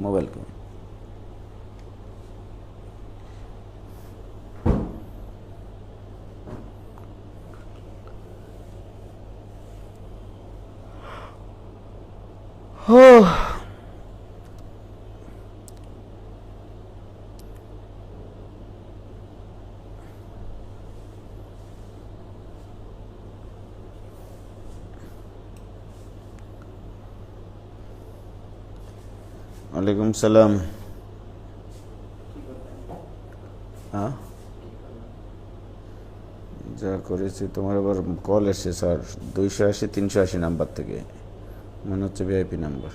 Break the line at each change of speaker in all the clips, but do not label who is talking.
Mobile কে ওয়ালাইকুম সালাম। হ্যাঁ, যা করেছি তোমার আবার কল এসছে স্যার 280 380 নাম্বার থেকে, মনে হচ্ছে ভিআইপি নাম্বার।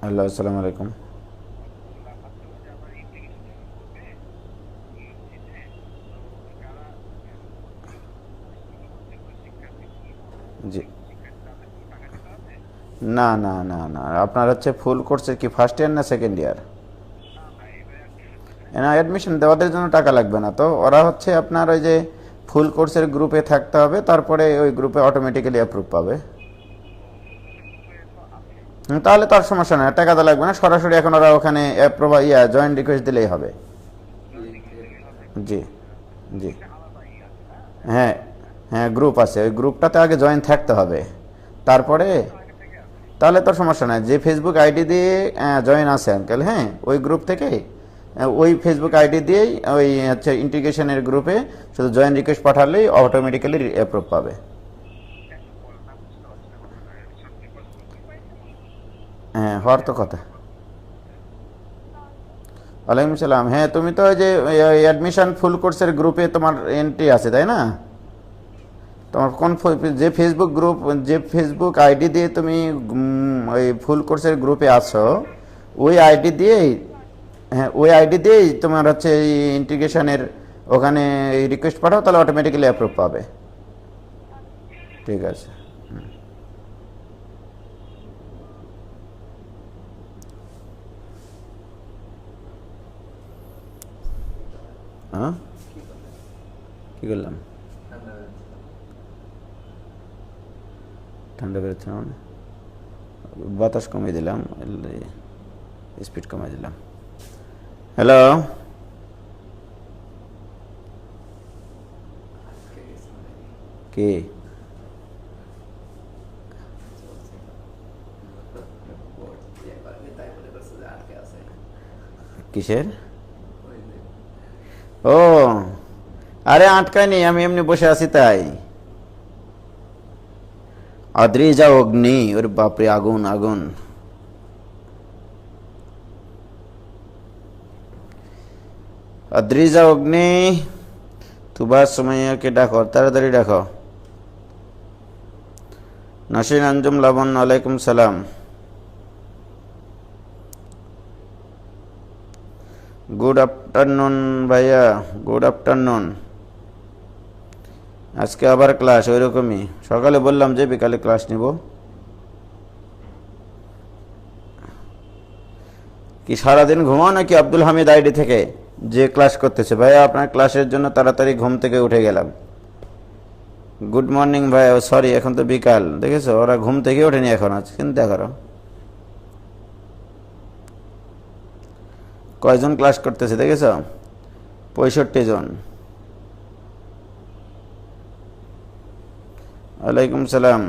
হ্যালো, আসসালামু আলাইকুম। জি, না না না না, আপনার হচ্ছে ফুল কোর্সের কি ফার্স্ট ইয়ার না সেকেন্ড ইয়ার? না, অ্যাডমিশন দেওয়াদের জন্য টাকা লাগবে না তো, ওরা হচ্ছে আপনার ওই যে ফুল কোর্সের গ্রুপে থাকতে হবে, তারপরে ওই গ্রুপে অটোমেটিক্যালি অ্যাপ্রুভ পাবে। তাহলে তার সমস্যা নেই, টাকা তো লাগবে না, সরাসরি এখন ওরা ওখানে জয়েন্ট রিকোয়েস্ট দিলেই হবে। জি জি, হ্যাঁ হ্যাঁ, গ্রুপ আছে, ওই গ্রুপটাতে আগে জয়েন থাকতে হবে, তারপরে তাহলে তোর সমস্যা নাই। যে ফেসবুক আইডি দিয়ে জয়েন আছে আঙ্কেল, হ্যাঁ ওই গ্রুপ থেকে ওই ফেসবুক আইডি দিয়েই ওই হচ্ছে ইন্টিগ্রেশনের গ্রুপে শুধু জয়েন রিকোয়েস্ট পাঠালেই অটোমেটিক্যালি অ্যাপ্রুভ পাবে। হ্যাঁ, হওয়ার তো কথা। ওয়ালাইকুম সালাম। হ্যাঁ, তুমি তো ওই যে অ্যাডমিশন ফুল কোর্সের গ্রুপে তোমার এন্ট্রি আছে তাই না? তোমার কোন যে ফেসবুক গ্রুপ, যে ফেসবুক আইডি দিয়ে তুমি ওই ফুল কোর্সের গ্রুপে আছো, ওই আইডি দিয়েই, হ্যাঁ ওই আইডি দিয়েই তোমার হচ্ছে এই ইন্টিগ্রেশনের ওখানে রিকোয়েস্ট পাঠাও, তাহলে অটোমেটিক্যালি অ্যাপ্রুভ পাবে। ঠিক আছে। হ্যাঁ, কী করলাম? ঠান্ডা বেরোচ্ছে না মানে বাতাস কমিয়ে দিলাম, স্পিড কমিয়ে দিলাম। হ্যালো, কে? কিসের? ও, আরে আটকায়নি, আমি এমনি বসে আছি তাই। আদ্রিজা অগ্নি, ওর বাপরে, আগুন আগুন। আদ্রিজা অগ্নি, তুবার সুমাইয়াকে ডাকো, তাড়াতাড়ি ডাকো। নাসিন আঞ্জুম লাবণ্য, ওয়ালাইকুম সালাম। গুড আফটারনুন ভাইয়া, গুড আফটারনুন। আজকে আবার ক্লাস ওই রকমই, সকালে বললাম যে বিকালে ক্লাস নিব। কি সারাদিন ঘুমাও নাকি আব্দুল হামিদ আইডি থেকে যে ক্লাস করতেছে? ভাইয়া আপনার ক্লাসের জন্য তাড়াতাড়ি ঘুম থেকে উঠে গেলাম। গুড মর্নিং ভাইয়া, সরি এখন তো বিকাল, দেখেছো ওরা ঘুম থেকে ওঠেনি এখন, আজ চিন্তা করো। কয়জন ক্লাস করতেছে দেখেছ? 65 জন। ওয়ালাইকুম সালাম।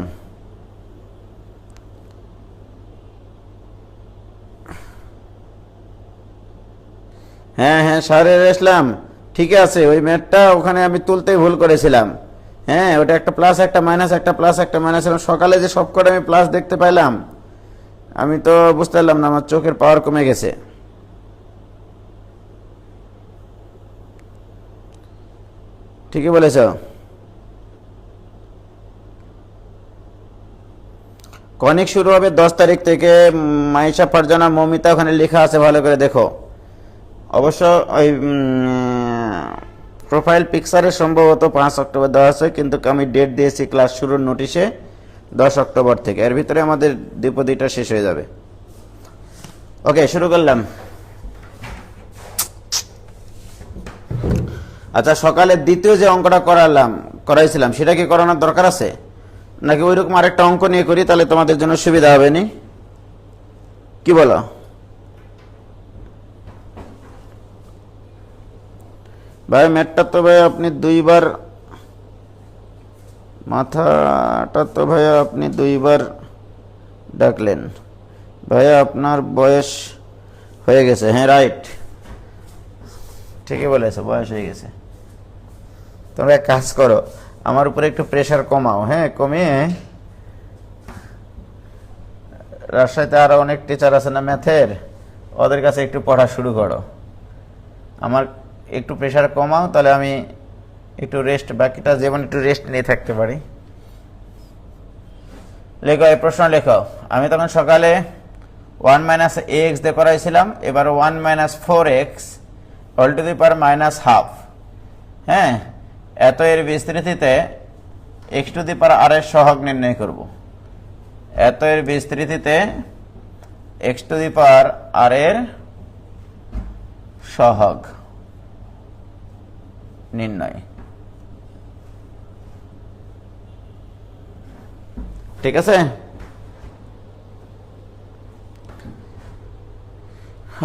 হ্যাঁ হ্যাঁ, সারে আসলাম, ঠিক আছে। ওই ম্যাথটা ওখানে আমি তুলতেই ভুল করেছিলাম। হ্যাঁ, ওটা একটা প্লাস একটা মাইনাস, একটা প্লাস একটা মাইনাস, সকালে যে সব করে আমি প্লাস দেখতে পাইলাম, আমি তো বুঝতে পারলাম না, আমার চোখের পাওয়ার কমে গেছে। ঠিকই বলেছ। কনিক শুরু হবে 10 তারিখ থেকে। মাইশা ফারজানা মমিতা ওখানে লেখা আছে, ভালো করে দেখো। অবশ্য ওই প্রোফাইল পিকচারে সম্ভবত 5 অক্টোবর দেওয়া আছে, কিন্তু আমি ডেট দিয়েছি ক্লাস শুরুর নোটিশে 10 অক্টোবর থেকে। এর ভিতরে আমাদের দ্বিপদীটা শেষ হয়ে যাবে। ওকে, শুরু করলাম। আচ্ছা, সকালে দ্বিতীয় যে অঙ্কটা করাইছিলাম সেটা কি করানোর দরকার আছে? নাকি ওইরকম আরেকটা অঙ্ক নিয়ে করি, তাহলে তোমাদের জন্য সুবিধা হবে নি? কি বলো? ভাই ম্যাটটা তো ভাই আপনি দুইবার, মাথাটা তো ভাই আপনি দুইবার ডাকলেন। ভাইয়া আপনার বয়স হয়ে গেছে। হ্যাঁ রাইট, ঠিকই বলেছো, বয়স হয়ে গেছে। তোমরা এক কাজ করো, আমার উপরে একটু প্রেশার কমাও, হ্যাঁ কমিয়ে রাজশাহীতে আরো অনেক টিচার আছে না ম্যাথের, ওদের কাছে একটু পড়া শুরু করো। আমার একটু প্রেশার কমাও, তাহলে আমি একটু রেস্ট, বাকিটা যেমন একটু রেস্ট নিয়ে থাকতে পারি। লেখো, এই প্রশ্ন লেখো। আমি তখন সকালে 1 মাইনাস ax দিয়ে করাইছিলাম, এবার 1 minus 4x all to the power minus half. হ্যাঁ, এত এর বিস্তৃতিতে x to the power r এর সহগ নির্ণয় করব। এত এর বিস্তৃতিতে x to the power r এর সহগ নির্ণয়। ঠিক আছে,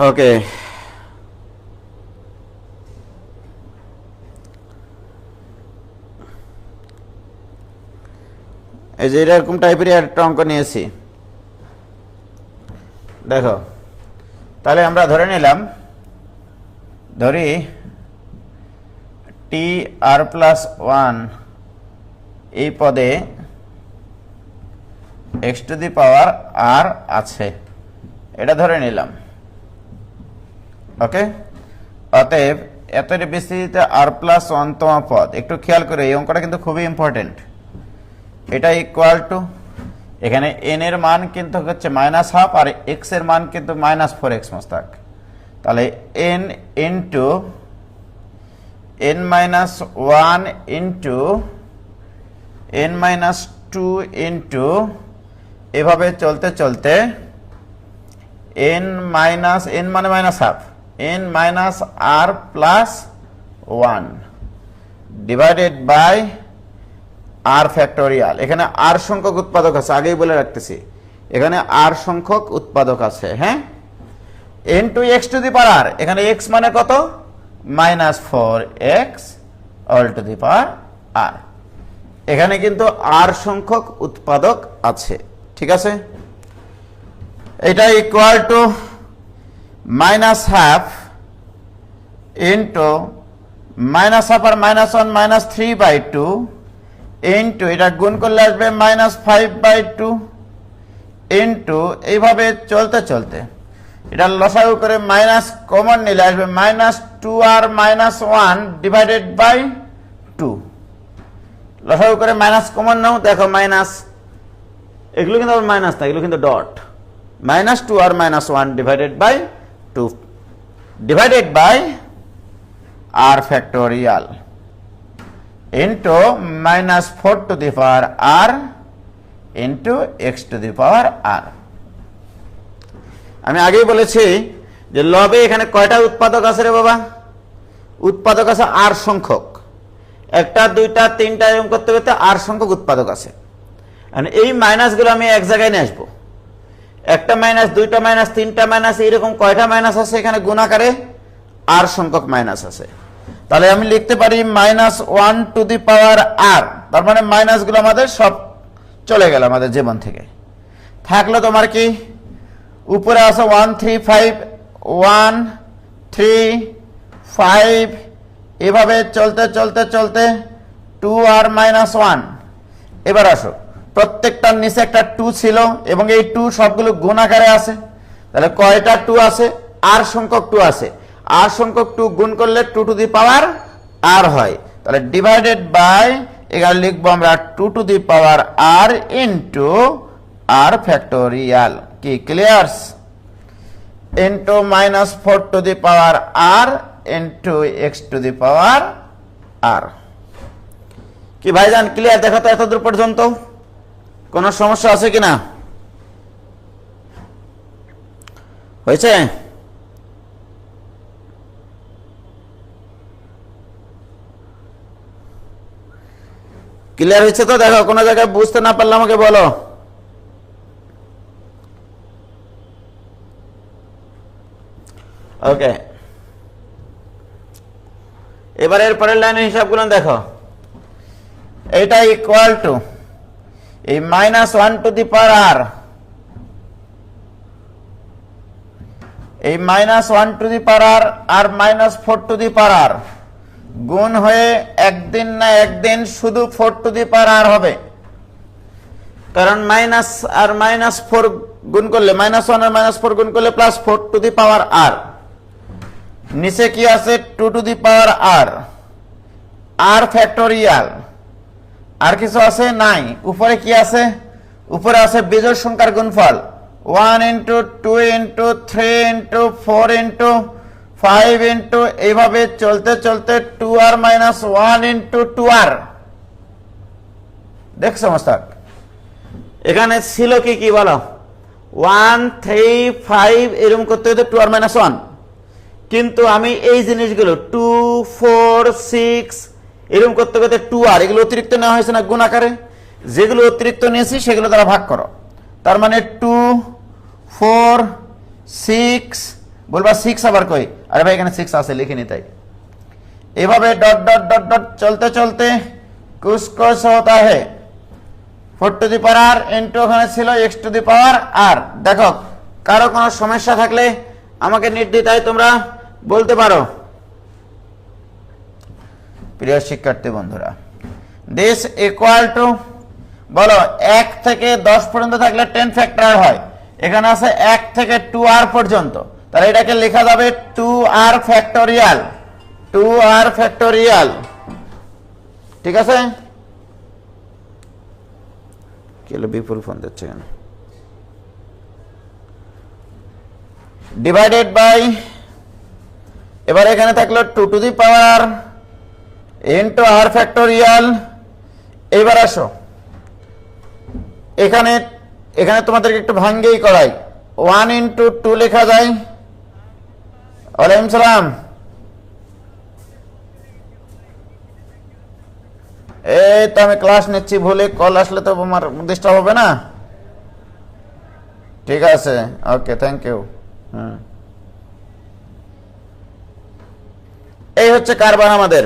ওকে। এই যে এরকম টাইপের একটা অঙ্ক নিয়েছি, দেখো। তাহলে আমরা ধরে নিলাম, ধরি টি আর প্লাস 1 এই পদে এক্স টু দি পাওয়ার আর আছে, এটা ধরে নিলাম। ওকে, অতএব এত বিস্তৃতিতে আর প্লাস 1 তম পদ, একটু খেয়াল করে এই অঙ্কটা কিন্তু খুবই ইম্পর্টেন্ট। এটা ইকুয়াল টু, এখানে এন এর মান কিন্তু হচ্ছে মাইনাস হাফ আর এক্স এর মান কিন্তু মাইনাস 4x মস্তাক। তাহলে n into n minus 1 into n minus 2 into, এভাবে চলতে চলতে এন মাইনাস, এন মানে minus half, n minus r plus 1 divided by r factorial. এখানে আর সংখ্যক উৎপাদক আছে, আগেই বলে রাখতেছি, এখানে আর সংখ্যক উৎপাদক আছে। হ্যাঁ, n to x to the power r, এখানে এক্স মানে কত, minus 4x all to the power r. এখানে কিন্তু আর সংখ্যক উৎপাদক আছে। ঠিক আছে, এটা equal to minus half into minus half আর মাইনাস 1 মাইনাস 3/2 ইন্টু, এটা গুণ করলে আসবে মাইনাস 5/2 ইন্টু, এইভাবে চলতে চলতে এটা লসাগু করে মাইনাস কমন নিলে আসবে minus 2r minus 1 divided by 2। লসাগু করে মাইনাস কমন নাও, দেখো মাইনাস, এগুলো কিন্তু মাইনাস না, এগুলো কিন্তু dot, minus 2r minus 1 divided by 2 divided by r factorial into minus 4 to the power r into x to the power r. আমি আগেই বলেছি যে লবে এখানে কয়টা উৎপাদক আছে রে বাবা, উৎপাদক আছে আর সংখ্যক, একটা দুইটা তিনটা এরকম করতে করতে আর সংখ্যক উৎপাদক আছে। এই মাইনাসগুলো আমি এক জায়গায় নিয়ে আসবো, একটা মাইনাস, দুইটা মাইনাস, তিনটা মাইনাস, এইরকম কয়টা মাইনাস আছে এখানে গুণাকারে আর সংখ্যক মাইনাস আছে। তাহলে আমি লিখতে পারি মাইনাস 1 টু দি পাওয়ার আর, তার মানে মাইনাসগুলো আমাদের সব চলে গেল আমাদের জীবন থেকে। থাকলো তোমার কি, উপরে আছে 1 3 5 1 3 5, এভাবে চলতে চলতে চলতে 2r মাইনাস 1। এবার আসো, প্রত্যেকটার নিচে একটা 2 ছিল এবং এই 2 সবগুলো গুণ আকারে আছে। তাহলে কয়টা 2 আছে, আর সংখ্যক 2 আছে, আর সংখ্যক 2 গুণ করলে 2 টু দি পাওয়ার আর হয়। তাহলে ডিভাইডেড বাই, এখানে লিখবো আমরা 2 to the power r into r factorial. কি clears? Into minus 4 to the power r into x to the power r. কি ভাইজান ক্লিয়ার? দেখো তো এতদূর পর্যন্ত কোনো সমস্যা আছে কিনা? হয়েছে? ক্লিয়ার হয়েছে তো? দেখো কোনো জায়গায় বুঝতে না পারলে আমাকে বলো। ওকে, এবার এর পরের লাইনের হিসাবগুলো দেখো। এটা ইকুয়াল টু এই -1 টু দি পাওয়ার আর, এই -1 টু দি পাওয়ার আর আর -4 টু দি পাওয়ার আর গুণ হয়ে একদিন না একদিন শুধু 4 টু দি পাওয়ার আর হবে। কারণ মাইনাস আর -4 গুণ করলে, -1 আর -4 গুণ করলে +4 টু দি পাওয়ার আর। নিচে কি আছে? 2 to the power r, r factorial. আর কিছু আছে? নাই। উপরে কি আছে? উপরে আছে বিজোড় সংখ্যার গুণফল, 1 into 2 into 3 into 4 into 5 into এইভাবে চলতে চলতে 2r মাইনাস 1 ইন্টু 2r। দেখছো মাস্টার? এখানে ছিল কি কি বলো? 1 3 5 এরকম করতে হতো 2r মাইনাস 1, কিন্তু আমি এই জিনিসগুলো 2 4 6 এরকম করতে করতে 2r এগুলো অতিরিক্ত নেওয়া হয়েছে না গুণ আকারে? যেগুলো অতিরিক্ত নিয়েছি সেগুলো দ্বারা ভাগ করো। তার মানে 2 4 6, বলবা 6 আবার কই? আরে ভাই এখানে 6 আছে, লিখিনি তাই। এভাবে ডট ডট ডট ডট চলতে চলতে कुछ कुछ होता है 4 to the power r into ওখানে ছিল x টু দি পাওয়ার আর। দেখো কারো কোনো সমস্যা থাকলে আমাকে নির্দ্বিধায় তোমরা বলতে পারো। প্রিয় শিক্ষার্থী বন্ধুরা, দিস ইকুয়াল টু বলো 1 থেকে 10 পর্যন্ত থাকলে 10 ফ্যাক্টর হয়। এখানে আছে 1 থেকে 2r পর্যন্ত, তাহলে এটাকে লেখা যাবে 2r ফ্যাক্টোরিয়াল, 2r ফ্যাক্টোরিয়াল। ঠিক আছে? কি হলো, বিপুল ফোন দিচ্ছে কেন? ডিভাইডেড বাই, এবার এখানে থাকলো 2 to the power into r factorial. এবার আসো এখানে, এখানে তোমাদেরকে একটু ভাঙ্গেই করাই। 1 ইন্টু 2 লেখা যায়। ওয়ালাইকুম সালাম। এই তো আমি ক্লাস নিচ্ছি, ভুলে কল আসলে তো আমার ডিস্টার্ব হবে না। ঠিক আছে, ওকে, থ্যাংক ইউ। এই হচ্ছে কারবার আমাদের।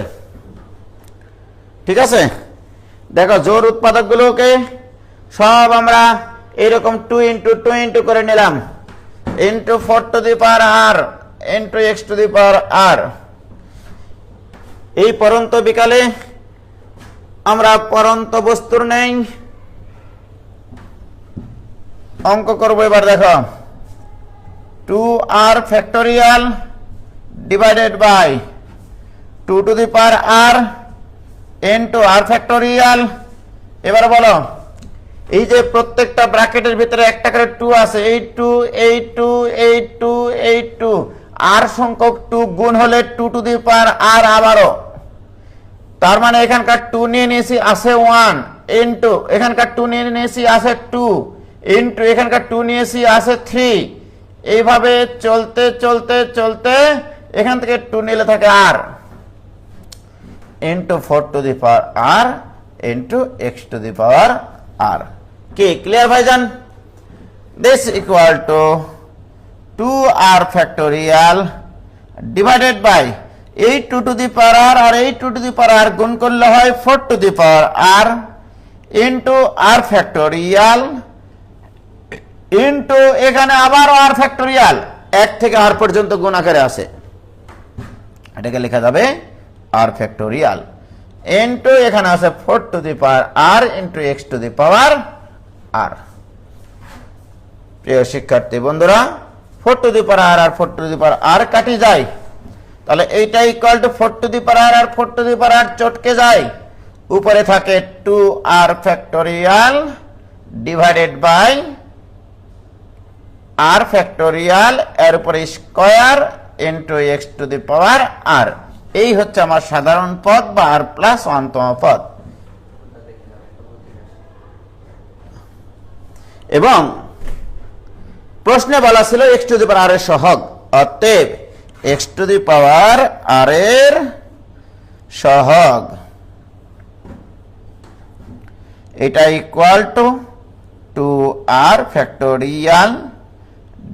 ঠিক আছে, দেখো জোর উৎপাদক গুলোকে সব আমরা এরকম 2 ইন্টু 2 ইন্টু করে নিলাম, into 4 to the power r into x to the power r. এই পরন্ত বিকালে আমরা পরন্ত বস্তুর নেই অঙ্ক করব। এবার দেখো 2r factorial divided by 2 to the power r into r factorial. এবার বলো এই যে প্রত্যেকটা ব্র্যাকেটের ভিতরে একটা করে 2 আছে, এই 2 এই 2 এই 2 এই 2, আর সংখ্যক 2 গুণ হলে 2 টু দি পাওয়ার আর আবারও। তার মানে এখানকার 2 নিয়ে নিয়েছি আছে 1 ইনটু এখানকার 2 নিয়ে নিয়েছি আছে 2 ইনটু এখানকার 2 নিয়েছি আছে 3। এইভাবে চলতে চলতে চলতে এখান থেকে 2 নিলে থাকে r into 4 to the power r into x to the power r. কি ক্লিয়ার ভাইজান? This equal to 2r factorial divided by এই 2 টু দি পাওয়ার আর আর এই 2 টু দি পাওয়ার আর গুণ করলে হয় 4 to the power r into r factorial into এখানে আবার r factorial, 1 থেকে r পর্যন্ত গুণ আকারে আছে, এটাকে লেখা যাবে r ফ্যাক্টোরিয়াল ইনটু এখানে আছে 4 to the power r into x to the power r. প্রিয় শিক্ষার্থী বন্ধুরা, 4 টু দি পাওয়ার আর আর 4 টু দি পাওয়ার আর কাটি যায়, তাহলে এইটা equal to 4 to the power r আর 4 টু দি পাওয়ার আর চটকে যায়। উপরে থাকে 2r factorial divided by r factorial এর উপরে square into x to the power r. এই হচ্ছে আমার সাধারণ পদ বা r প্লাস 1 তম পদ। এবং প্রশ্নে বলা ছিল x to the power r এর সহগ, অতএব x to the power r এর সহগ এটা equal to 2r factorial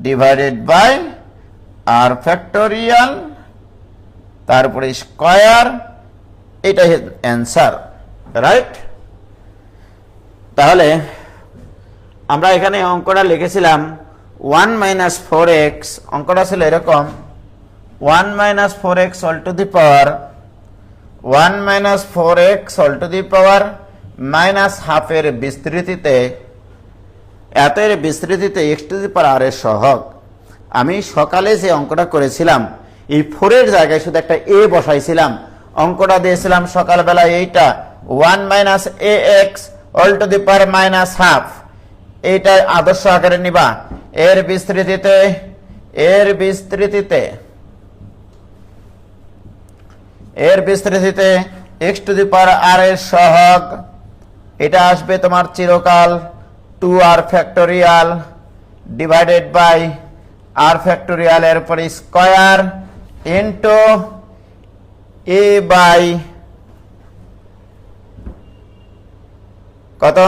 divided by r factorial তারপরে স্কয়ার, এটাই অ্যান্সার, রাইট? তাহলে আমরা এখানে অঙ্কটা লিখেছিলাম 1 মাইনাস 4x, অঙ্কটা ছিল এরকম 1 minus 4x all to the power 1 minus 4x all to the power minus হাফের বিস্তৃতিতে এতের বিস্তৃতিতে x to the power r এর সহগ। আমি সকালে যে অঙ্কটা করেছিলাম এই 4 এর জায়গায় শুধু একটা a বসাইছিলাম, অঙ্কটা দিয়েছিলাম সকালবেলা এইটা 1 minus ax all to the power minus half, এইটা আদর্শ আকারে নিবা। এর বিস্তৃতিতে x to the power r এর সহগ, এটা আসবে তোমার চিরকাল 2r factorial divided by r factorial এর পরে স্কয়ার ইনটু a বাই কত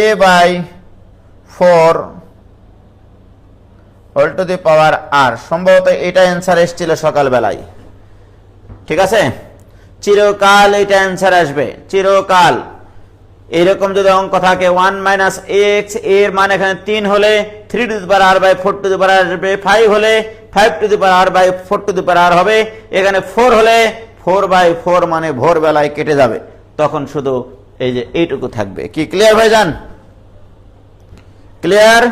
a by 4 whole to the power r। সম্ভবত এটা অ্যান্সার এসেছিল সকালবেলায়, ঠিক আছে? চিরকাল এটা অ্যান্সার আসবে, চিরকাল। এরকম যদি অঙ্ক থাকে 1 মাইনাস x এর মান এখানে 3 হলে 3 to the power r by 4 to the power r আসবে, 5 হলে 5 to the power r by 4 to the power r হবে, এখানে 4 হলে 4 বাই 4 মানে ভোরবেলায় কেটে যাবে, তখন শুধু এই যে এইটুকু থাকবে। কি ক্লিয়ার ভাইজান? ক্লিয়ার?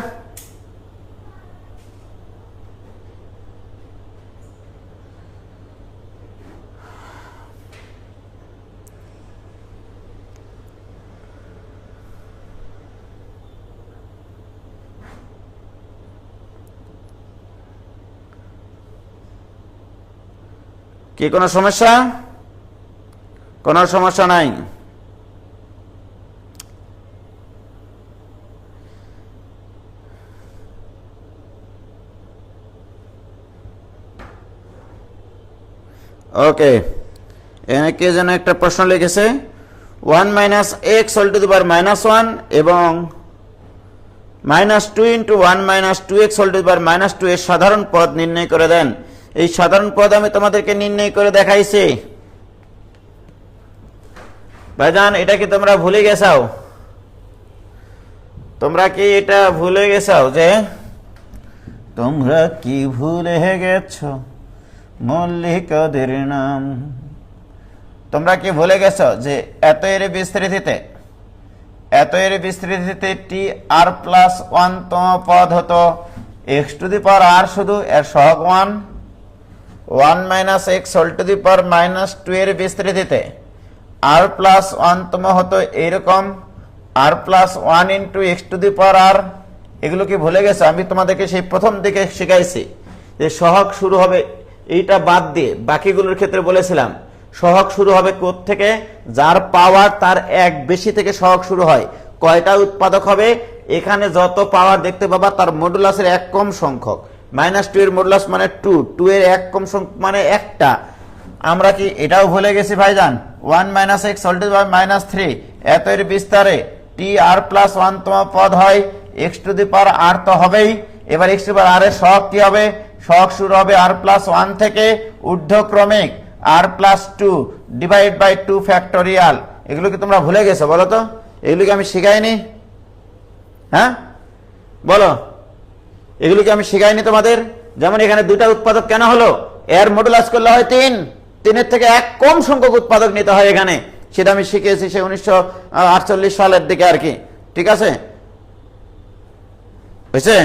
কি কোনো সমস্যা? কোনো সমস্যা নাই? ওকে, এখানে কে যেন একটা প্রশ্ন লিখেছে 1 minus x whole to the power minus 1 এবং minus 2 into 1 minus 2x whole to the power minus 2 এর সাধারণ পদ নির্ণয় করে দেন। এই সাধারণ পদ আমি তোমাদেরকে নির্ণয় করে দেখাইছি ভাইজান, এটা কি তোমরা ভুলে গেছাও? তোমরা কি এটা ভুলে গেছাও যে তোমরা কি ভুলে গেছো মল্লিকাদের নাম? তোমরা কি ভুলে গেছো যে এত এর বিস্তৃতিতে টি আর প্লাস 1 তম পদ হতো এক্স টু দি পাওয়ার আর, শুধু এর সহগ 1 minus x whole to the power minus 2 এর বিস্তৃতিতে আর প্লাস 1 তম হতো এইরকম r plus 1 into x to the power r. এগুলো কি ভুলে গেছো? আমি তোমাদেরকে সেই প্রথম দিকে শিখাইছি যে সহগ শুরু হবে, এইটা বাদ দিয়ে বাকিগুলোর ক্ষেত্রে বলেছিলাম সহগ শুরু হবে কোথ থেকে? যার পাওয়ার তার এক বেশি থেকে সহগ শুরু হয়। কয়টা উৎপাদক হবে? এখানে যত পাওয়ার দেখতে পাবা তার মডুলাসের এক কম সংখ্যক। মাইনাস 2 এর মডুলাস মানে 2, 2 এর এক কম সংখ্যক মানে একটা। আমরা কি এটাও ভুলে গেছি ভাইজান? 1 minus x whole to the power minus 3 এত এর বিস্তারে টি আর প্লাস 1 তম পদ হয় এক্স টু দি পাওয়ার আর তো হবেই। এবার এক্স টু দি পাওয়ার আর এর সহগ কি হবে? সহগ শুরু হবে আর প্লাস 1 থেকে ঊর্ধ্বক্রমিক আর প্লাস 2 ডিভাইড বাই 2 ফ্যাক্টোরিয়াল। এগুলো কি তোমরা ভুলে গেছো বলো তো? এগুলো কি আমি শিখাইনি? হ্যাঁ বলো, এগুলো কি আমি শিখাইনি তোমাদের? যেমন এখানে দুটা উৎপাদক কেন হলো? এর মডুলাস করলে হয় 3, 3 এর থেকে এক কম সংখ্যক উৎপাদক নিতে হয় এখানে, সেটা আমি শিখিয়েছি সে 1948 সালের দিকে আর কি, ঠিক আছে? বুঝছে?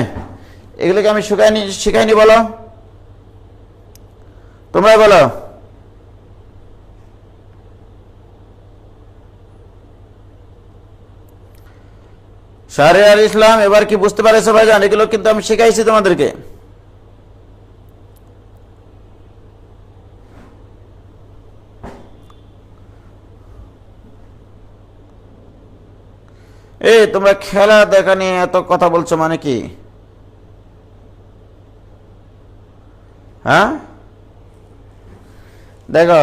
এগুলোকে আমি শিখাইনি বলো, তোমরাই বলো। শাহরিয়ার ইসলাম, এবার কি বুঝতে পারছো ভাইজান? এগুলো কিন্তু আমি শিখাইছি তোমাদেরকে। এই তোমরা খেলা দেখা নিয়ে এত কথা বলছো মানে কি? হ্যাঁ দেখো,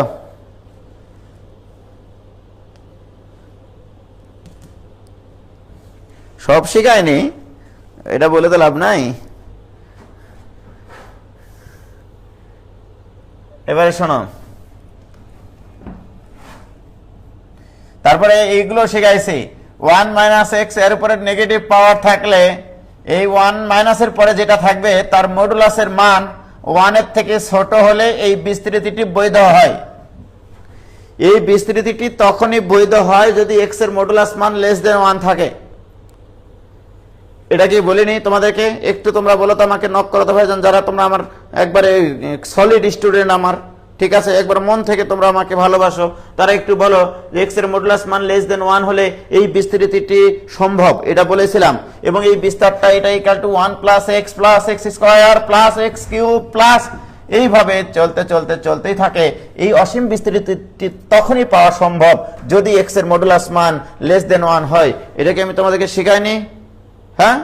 সব শিখায়নি, এটা বলে তো লাভ নাই। এবারে শোনো, তারপরে এইগুলো শিখাইছি। 1 মাইনাস এক্স এর উপরে নেগেটিভ পাওয়ার থাকলে এই 1 মাইনাসের পরে যেটা থাকবে তার মডুলাসের মান 1 এর থেকে ছোট হলে এই বিস্তৃতিটি বৈধ হয়। এই বিস্তৃতিটি তখনই বৈধ হয় যদি এক্স এর মডুলাস মান লেস দেন 1 থাকে। এটা কি বলিনি তোমাদেরকে? একটু তোমরা বলো তো, আমাকে নক করো তো ভাইজান, যারা তোমরা আমার একবারে সলিড স্টুডেন্ট আমার, ঠিক আছে, একবার মন থেকে তোমরা আমাকে ভালোবাসো, তারা একটু বলো যে এক্স এর মডুলাস মান লেস দেন 1 হলে এই বিস্তৃতিটি সম্ভব, এটা বলেছিলাম। এবং এই বিস্তারটা এটা equal to 1 plus x square plus x cube plus, এইভাবে চলতে চলতে চলতেই থাকে। এই অসীম বিস্তৃতিটি তখনই পাওয়া সম্ভব যদি এক্স এর মডুলাস মান লেস দেন 1 হয়। এটাকে আমি তোমাদেরকে শিখাইনি? হ্যাঁ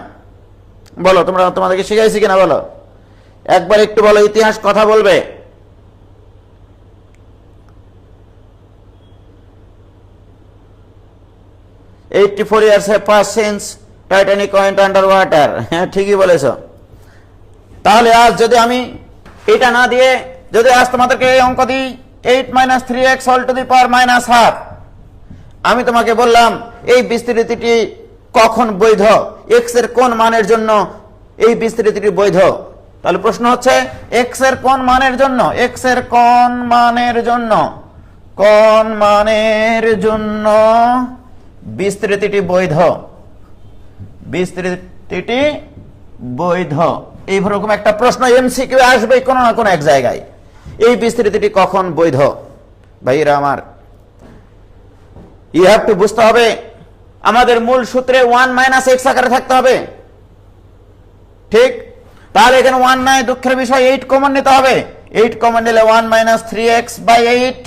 বলো, তোমরা তোমাদেরকে শিখাইছি কিনা বলো একবার, একটু বলো, ইতিহাস কথা বলবে। "84 years have passed since Titanic went under water." হ্যাঁ ঠিকই বলেছ। তাহলে আজ যদি আমি এটা না দিয়ে যদি আজ তোমাদেরকে এই অঙ্ক দিই 8 - 3x হোল টু দি পাওয়ার -1/2, আমি তোমাকে বললাম এই বিস্তৃতিটি কখন বৈধ, এক্স এর কোন মানের জন্য এই বিস্তৃতিটি বৈধ। তাহলে প্রশ্ন হচ্ছে এক্স এর কোন মানের জন্য, এক্স এর কোন মানের জন্য, কোন মানের জন্য বিস্তৃতিটি বৈধ, বিস্তৃতিটি বৈধ। এইরকম একটা প্রশ্ন এমসিকিউ আসবে কোনো না কোনো এক জায়গায়। এই বিস্তৃতিটি কখন বৈধ? ভাইরা আমার, ইউ হ্যাভ টু বুঝতে হবে আমাদের মূল সূত্রে 1 মাইনাস এক্স আকারে থাকতে হবে, ঠিক? তাহলে এখানে 1 নাই, দুঃখের বিষয় 8 কমন নিতে হবে। 8 কমন নিলে 1 - 3x/8,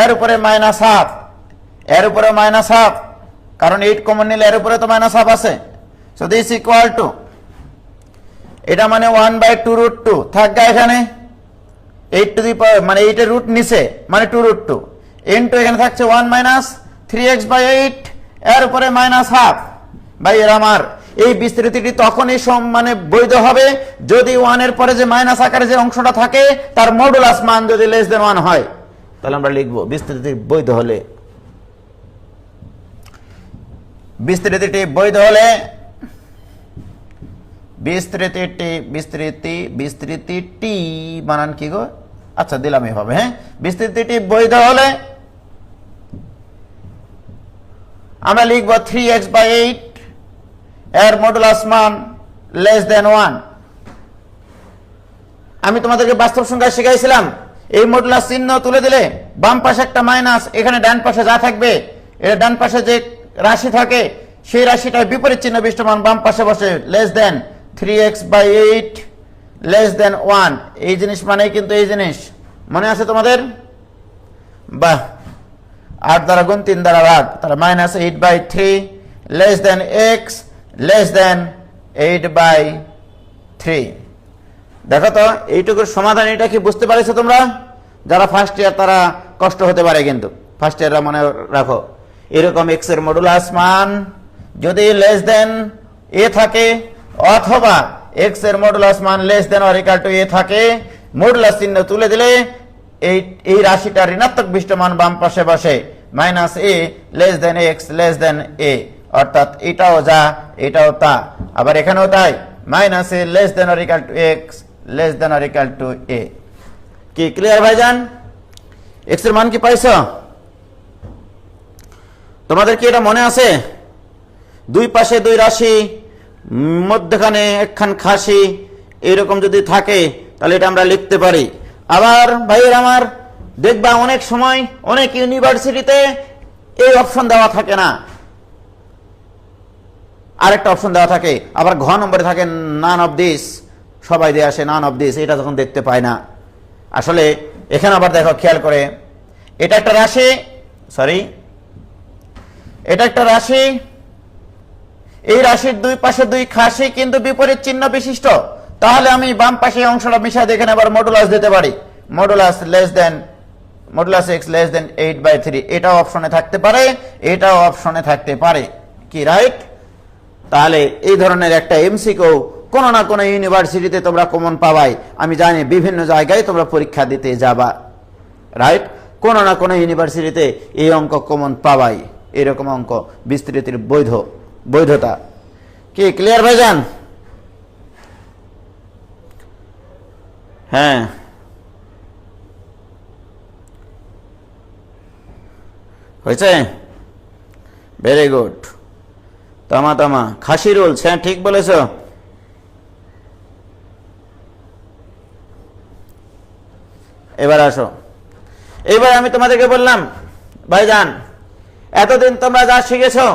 এর উপরে -1/2, এর উপরে -1/2, কারণ 8 কমন নিলে এর উপরে তো -1/2 আছে। সো দিস ইকুয়াল টু, এটা মানে 1/2√2 থাকবে এখানে 8 টু দি পাওয়ার, মানে 8 এর রুট নিচে মানে 2√2 ইনটু এখানে থাকছে 1 - 3x/8, এর উপরে -1/2। ভাই এর আমার, এই বিস্তৃতিটি তখনই মানে বৈধ হবে যদি 1 এর পরে যে মাইনাস আকারে যে অংশটা থাকে তার মডুলাস মান যদি লেস দেন 1 হয়। তাহলে আমরা লিখব বিস্তৃতি বৈধ হলে, বিস্তৃতিটি বৈধ হলে, বিস্তৃতিটি বানান কি গো? আচ্ছা দিলাম এভাবে, হ্যাঁ। বিস্তৃতিটি বৈধ হলে আমরা লিখব 3x/8 এর মডুলাস মান লেস দেন 1। আমি তোমাদেরকে বাস্তব সংখ্যা শিখাইছিলাম, এই মডুলাস চিহ্ন তুলে দিলে বাম পাশে একটা মাইনাস, এখানে ডান পাশে যা থাকবে, এর ডান পাশে যে রাশি থাকে সেই রাশিটার বিপরীত চিহ্ন বিষ্টমান বাম পাশে বসে, less than 3x/8 less than 1। এই জিনিস মানেই কিন্তু এই জিনিস মনে আছে তোমাদের? বাহ, 8 দ্বারা গুণ 3 দ্বারা ভাগ, তাহলে -8/3 less than x less than 8/3। দেখো তো এইটুকুর সমাধান এটা কি বুঝতে পারছো তোমরা? যারা ফার্স্ট ইয়ার তারা কষ্ট হতে পারে, কিন্তু ফার্স্ট ইয়াররা মনে রাখো, এরকম এক্স এর মডুলাস মান যদি লেস দেন a থাকে অথবা এক্স এর মডুলাস মান less than or equal to a থাকে, মডুলাস চিহ্ন তুলে দিলে এই রাশিটা ঋণাত্মক বিষ্টমান বাম পাশে বসে, -a less than x less than a, অর্থাৎ এটাও যা এটাও তা, আবার এখানেও তাই, -a less than or equal to x less than or equal to a। কি ক্লিয়ার ভাইজান? x এর মান কি পাইছো? তোমাদের কি এটা মনে আছে? দুই পাশে দুই রাশি, মধ্যখানে একখান খাসি, এরকম যদি থাকে তাহলে এটা আমরা লিখতে পারি। আবার ভাইয়ের আমার দেখবা অনেক সময় অনেক ইউনিভার্সিটিতে এই অপশন দেওয়া থাকে না, আরেকটা অপশন দেওয়া থাকে, আবার ঘ নম্বরে থাকে নান অফ দিস, সবাই দিয়ে আসে নান অফ দিস, এটা তখন দেখতে পায় না। আসলে এখানে আবার দেখো খেয়াল করে, এটা একটা রাশি, সরি এটা একটা রাশি, এই রাশির দুই পাশে দুই খাসি কিন্তু বিপরীত চিহ্ন বিশিষ্ট, তাহলে আমি বাম পাশে অংশটা মিশাই দিয়ে এখানে আবার মডুলাস দিতে পারি, মডুলাস লেস দেন মডুলাস x লেস দেন 8/3, এটাও অপশনে থাকতে পারে, এটাও অপশনে থাকতে পারে। কি রাইট? তাহলে এই ধরনের একটা এমসিকিউ কোনো না কোনো ইউনিভার্সিটিতে তোমরা কমন পাবাই। আমি জানি বিভিন্ন জায়গায় তোমরা পরীক্ষা দিতে যাবা, রাইট? কোনো না কোনো ইউনিভার্সিটিতে এই অঙ্ক কমন পাবাই, এরকম অঙ্ক বিস্তৃতির বৈধতা কি ক্লিয়ার ভাইজান? হ্যাঁ, হয়েছে, ভেরি গুড। তামা খাসি রুলস, হ্যাঁ ঠিক বলেছ। এবার আসো, এবার আমি তোমাদেরকে বললাম ভাইজান এতদিন তোমরা যা শিখেছো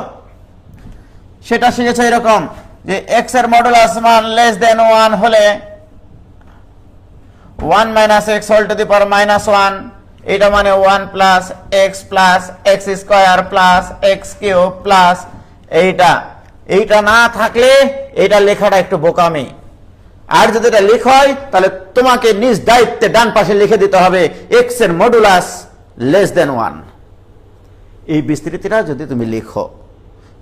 সেটা শিখেছো এরকম যে এক্স এর মডুলাস মান লেস দেন 1 হলে 1 minus x whole to the power minus 1, এটা মানে 1 plus x square plus x cube plus এইটা না থাকলে এটা লেখাটা একটু বোকামি। আর যদি এটা লেখা হয় তাহলে তোমাকে নিজ দায়িত্বে ডান পাশে লিখে দিতে হবে এক্স এর মডুলাস লেস দেন 1। এই বিস্তৃতিটা যদি তুমি লিখো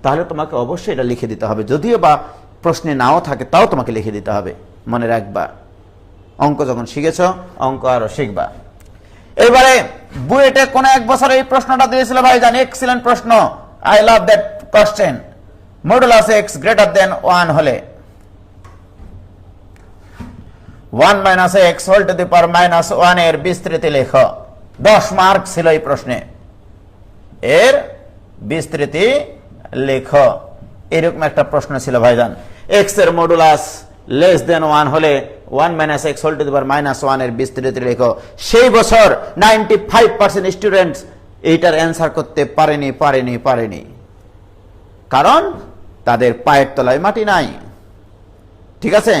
তাহলে তোমাকে অবশ্যই এটা লিখে দিতে হবে, যদিও বা প্রশ্নে নাও থাকে তাও তোমাকে লিখে দিতে হবে। মনে রাখবা, অঙ্ক যখন শিখেছ অঙ্ক আরো শিখবা। এবারে বুয়েটে কোন এক বছর এই প্রশ্নটা দিয়েছিল ভাইজান, এক্সিলেন্ট প্রশ্ন, I love that question. Modulus x greater than 1 হলে 1 minus x whole to the power minus 1 এর বিস্তৃতি লেখো। 10 মার্ক ছিল এই প্রশ্নে, এর বিস্তৃতি লেখো। এরকম একটা প্রশ্ন ছিল ভাইজান, এক্স এর মডুলাস লেস দেন 1 হলে 1 minus x whole to the power minus 1 এর বিস্তৃতি লেখো। সেই বছর 95% স্টুডেন্টস এইটার অ্যান্সার করতে পারেনি, কারণ তাদের পায়ের তলায় মাটি নাই। ঠিক আছে,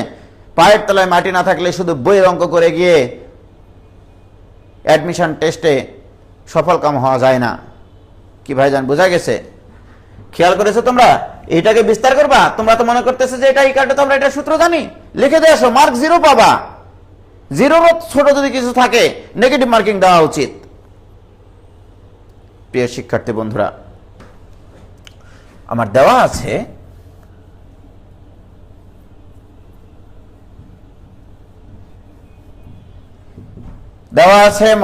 পায়ের তলায় মাটি না থাকলে শুধু বইয়ের অঙ্ক করে গিয়ে অ্যাডমিশন টেস্টে সফলকাম হওয়া যায় না। কি ভাইজান বোঝা গেছে? খেয়াল করেছো তোমরা? এটাকে বিস্তার করবা। তোমরা তো মনে করতেছো যে এটা ইকালটা, তোমরা এটা সূত্র জানি, লিখে দিয়ে আসো, মার্ক 0 পাবা। 0 ছোট যদি কিছু থাকে নেগেটিভ মার্কিং দেওয়া উচিত। প্রিয় শিক্ষার্থী বন্ধুরা, আমার দেওয়া আছে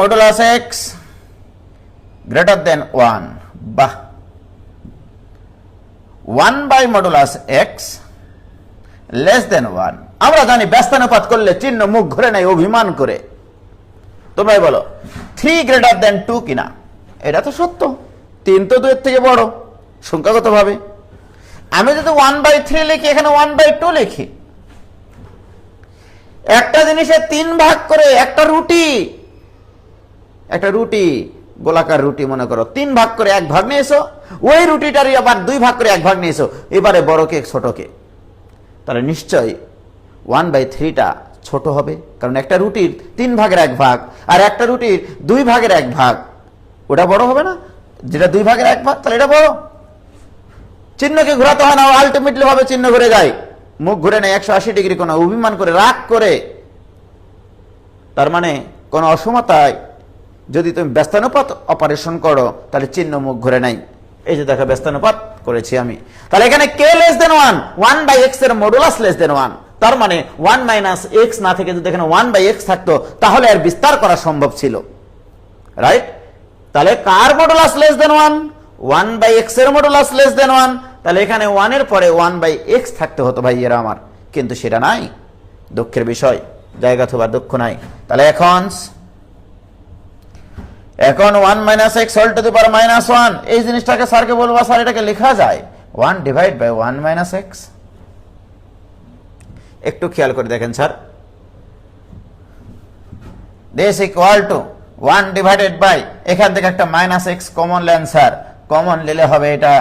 মডুলাস এক্স গ্রেটার দেন 1, বাহ, 1 by modulus x less than 1। আমরা জানি ব্যস্তানুপাত করলে চিহ্ন মুখ ঘুরে নেয় অভিমান করে। তোমরাই বলো 3 গ্রেটার দেন 2 কিনা? এটা তো সত্য, 3 তো 2 এর থেকে বড় সংখ্যাগত ভাবে। আমি যদি 1/3 লিখি, এখানে 1/2 লিখি, একটা জিনিসে 3 ভাগ করে, একটা রুটি গোলাকার রুটি মনে করো, 3 ভাগ করে 1 ভাগ নিয়েছো, ওই রুটিটারই আবার 2 ভাগ করে 1 ভাগ নিয়েছো। এবারে বড়কে ছোটকে, তাহলে নিশ্চয়ই 1/3টা ছোট হবে, কারণ একটা রুটির 3 ভাগের 1 ভাগ আর একটা রুটির 2 ভাগের 1 ভাগ, ওটা বড় হবে না? যেটা 2 ভাগের 1 ভাগ, তাহলে এটা বড়। চিহ্নকে ঘোরাতে হয় না, আলটিমেটলি ভাবে চিহ্ন ঘুরে যায়, মুখ ঘুরে নেয় 180 ডিগ্রি, কোনো অভিমান করে রাগ করে। তার মানে কোন অসমতায় যদি তুমি ব্যস্তানুপাত অপারেশন করো তাহলে চিহ্ন মুখ ঘুরে নাই। এই যে দেখো ব্যস্তানুপাত করেছি আমি, তাহলে এখানে k less than 1 by x এর মডুলাস লেস দেন 1। তার মানে 1 মাইনাস এক্স না থেকে যদি এখানে 1 বাই এক্স থাকতো তাহলে আর বিস্তার করা সম্ভব ছিল, রাইট? তাহলে কার modulus less than 1 by x এর মডুলাস লেস দেন 1। তাহলে এখানে 1 এর পরে 1 বাই এক্স থাকতে হতো ভাইয়েরা আমার, কিন্তু সেটা নাই। দুঃখের বিষয়, জায়গা থোবার দুঃখ নাই। তাহলে এখন 1 minus x whole to the power minus 1, এই জিনিসটাকে স্যারকে বলবো, স্যার এটাকে লেখা যায় 1 ডিভাইড বাই 1 মাইনাস এক্স। একটু খেয়াল করে দেখেন sir, this equal to 1 divided by, এখান থেকে একটা মাইনাস এক্স কমন নেন স্যার, কমন নিলে হবে এটা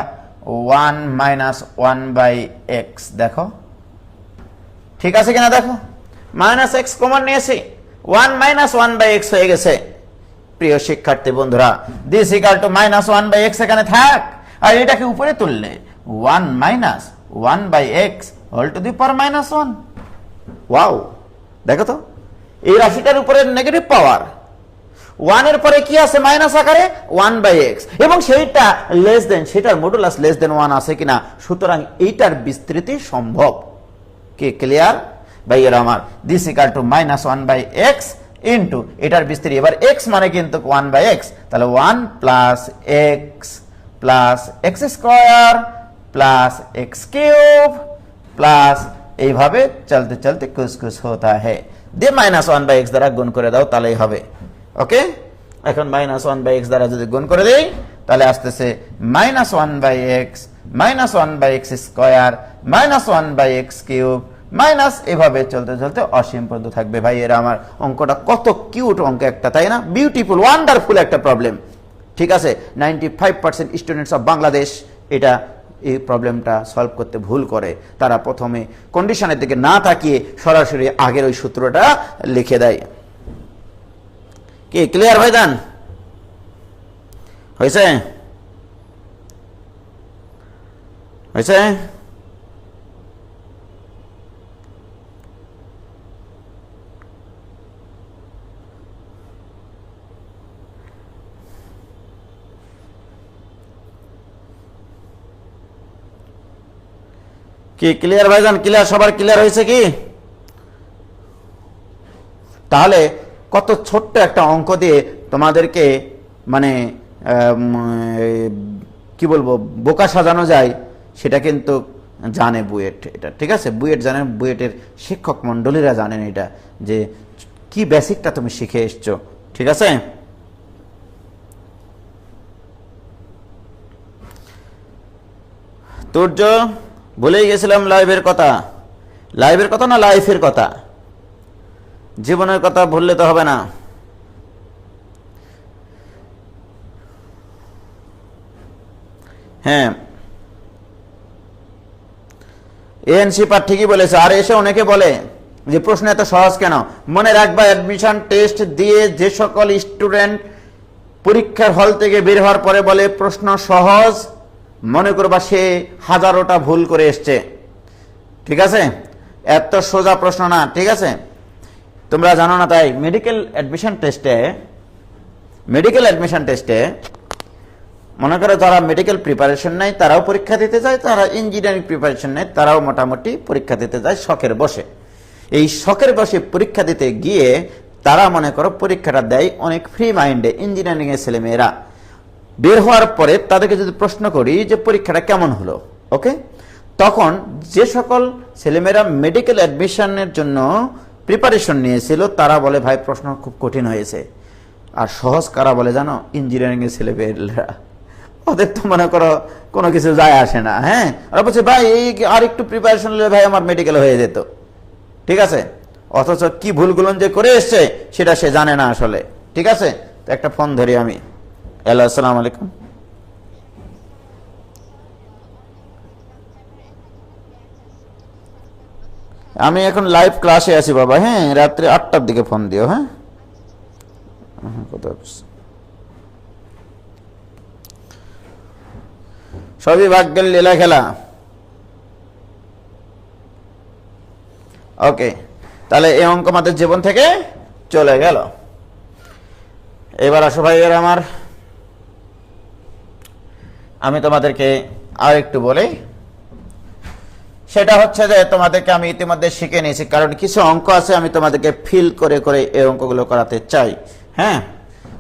1 মাইনাস 1 বাই এক্স। দেখো ঠিক আছে কিনা, দেখো মাইনাস এক্স কমন নিয়েছি, 1 মাইনাস 1 বাই এক্স হয়ে গেছে। প্রিয় শিক্ষার্থী বন্ধুরা, this equal to minus 1 by x এখানে থাক, আর এটাকে উপরে তুললে 1 minus 1 by x whole to the power minus 1। Wow, দেখো তো এই রাশিটার উপরে নেগেটিভ পাওয়ার, 1 এর পরে কি আছে মাইনাস আকারে 1/x, এবং সেইটা লেস দেন, সেটার মডুলাস লেস দেন 1 আছে কিনা, সুতরাং এইটার বিস্তৃতি সম্ভব। কি ক্লিয়ার ভাইয়েরা আমার? This equal to -1/x into এটার বিস্তৃতি, এবার x মানে কিন্তু 1/x, তাহলে 1 + x plus x square plus x cube plus এইভাবে চলতে চলতে কুছ কুছ হতা है, দিয়ে -1/x দ্বারা গুণ করে দাও তাহলেই হবে। ওকে, এখন -1/x দ্বারা যদি গুণ করে দেই তাহলে আসতেছে -1/x -1/x square -1/x cube minus, এভাবে চলতে চলতে অসীম পর্যন্ত থাকবে। ভাই এরা আমার অঙ্কটা কত কিউট অঙ্ক একটা, তাই না? বিউটিফুল, ওয়ান্ডারফুল একটা প্রবলেম। ঠিক আছে, 95% স্টুডেন্টস অফ বাংলাদেশ এটা এই প্রবলেমটা সলভ করতে ভুল করে। তারা প্রথমে কন্ডিশনের দিকে না তাকিয়ে সরাসরি আগের ওই সূত্রটা লিখে দেয়। কি ক্লিয়ার ভাইজান? হয়েছে? হয়েছে? কি ক্লিয়ার ভাইজান? ক্লিয়ার? সবার ক্লিয়ার হয়েছে কি? তাহলে কত ছোট্ট একটা অঙ্ক দিয়ে তোমাদেরকে মানে কি বলবো বোকা সাজানো যায় সেটা কিন্তু জানে বুয়েট। এটা ঠিক আছে, বুয়েট জানেন, বুয়েটের শিক্ষক মণ্ডলীরা জানেন এটা, যে কি বেসিকটা তুমি শিখে এসছো। ঠিক আছে, তুর্য ভুলেই গেছিলাম লাইভের কথা। লাইভের কথা না লাইফের কথা? জীবনের কথা ভুললে তো হবে না। হ্যাঁ, এএনসি পার ঠিকই বলেছে। আর এসে অনেকে বলে যে প্রশ্ন এত সহজ কেন? মনে রাখবা, অ্যাডমিশন টেস্ট দিয়ে যে সকল স্টুডেন্ট পরীক্ষার হল থেকে বের হওয়ার পরে বলে প্রশ্ন সহজ, মনে করবা সে হাজারোটা ভুল করে এসছে। ঠিক আছে, এত সোজা প্রশ্ন না। ঠিক আছে, তোমরা জানো না তাই মেডিকেল অ্যাডমিশন টেস্টে মনে করো যারা মেডিকেল প্রিপারেশন নেয় তারাও পরীক্ষা দিতে যায়, যারা ইঞ্জিনিয়ারিং প্রিপারেশন নেয় তারাও মোটামুটি পরীক্ষা দিতে যায় শখের বসে। এই শখের বসে পরীক্ষা দিতে গিয়ে তারা মনে করো পরীক্ষাটা দেয় অনেক ফ্রি মাইন্ডে। ইঞ্জিনিয়ারিং এর ছেলেমেয়েরা বের হওয়ার পরে তাদেরকে যদি প্রশ্ন করি যে পরীক্ষাটা কেমন হলো, ওকে, তখন যে সকল ছেলেমেয়েরা মেডিকেল অ্যাডমিশনের জন্য প্রিপারেশন নিয়েছিল তারা বলে ভাই প্রশ্ন খুব কঠিন হয়েছে। আর সহজ কারা বলে জানো? ইঞ্জিনিয়ারিং এর ছেলেমেয়েরা। ওদের তো মনে করো কোনো কিছু যায় আসে না। হ্যাঁ, ওরা বলছে ভাই এই আর একটু প্রিপারেশন নিলে ভাই আমার মেডিকেল হয়ে যেত। ঠিক আছে, অথচ কি ভুলগুলো যে করে এসছে সেটা সে জানে না আসলে। ঠিক আছে, তো একটা ফোন ধরি আমি। হ্যালো, আসসালামু আলাইকুম। আমি এখন লাইভ ক্লাসে আছি বাবা। হ্যাঁ, রাত্রে 8টার দিকে ফোন দিও। হ্যাঁ, সবই ভাগ্যের লীলা খেলা। ওকে, তাহলে এই অঙ্ক আমাদের জীবন থেকে চলে গেল। এবার আসো ভাইয়ের আমার, আমি তোমাদেরকে আর একটু বলি। সেটা হচ্ছে যে তোমাদেরকে আমি ইতিমধ্যে শিখে নিয়েছি, কারণ কিছু অঙ্ক আছে আমি তোমাদেরকে ফিল করে করে এই অঙ্কগুলো করাতে চাই। হ্যাঁ,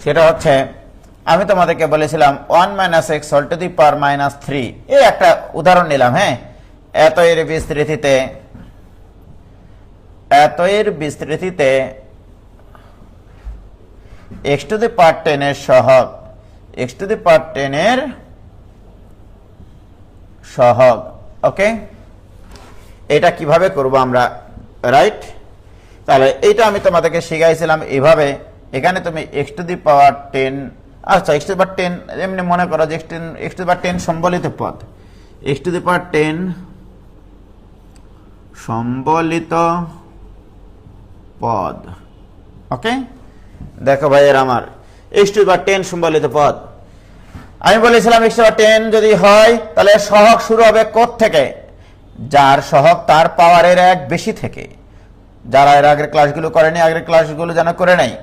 সেটা হচ্ছে আমি তোমাদেরকে বলেছিলাম 1 - x হোল টু দি পাওয়ার -3, এই একটা উদাহরণ নিলাম। হ্যাঁ, এত এর বিস্তৃতিতে x টু দি পাওয়ার 10 এর সহগ, x টু দি পাওয়ার 10 এর সহগ। ওকে, এটা কিভাবে করব আমরা, রাইট? তাহলে এইটা আমি তোমাদেরকে শিখাইছিলাম এইভাবে। এখানে তুমি x টু দি পাওয়ার 10, আচ্ছা x টু দি পাওয়ার 10 এমনি মনে করো যে x টু দি পাওয়ার 10 সম্বলিত পদ, x টু দি পাওয়ার 10 সম্বলিত পদ। ওকে, দেখো ভাইয়ের আমার, x টু দি পাওয়ার 10 সম্বলিত পদ। আমি বলেছিলাম x টু দি পাওয়ার 10 যদি হয় তাহলে সহগ শুরু হবে কোথা থেকে? যার সহগ তার পাওয়ারের 1 বেশি থেকে। যারা এর আগের ক্লাসগুলো করেনি, আগের ক্লাসগুলো যেন করে নেই।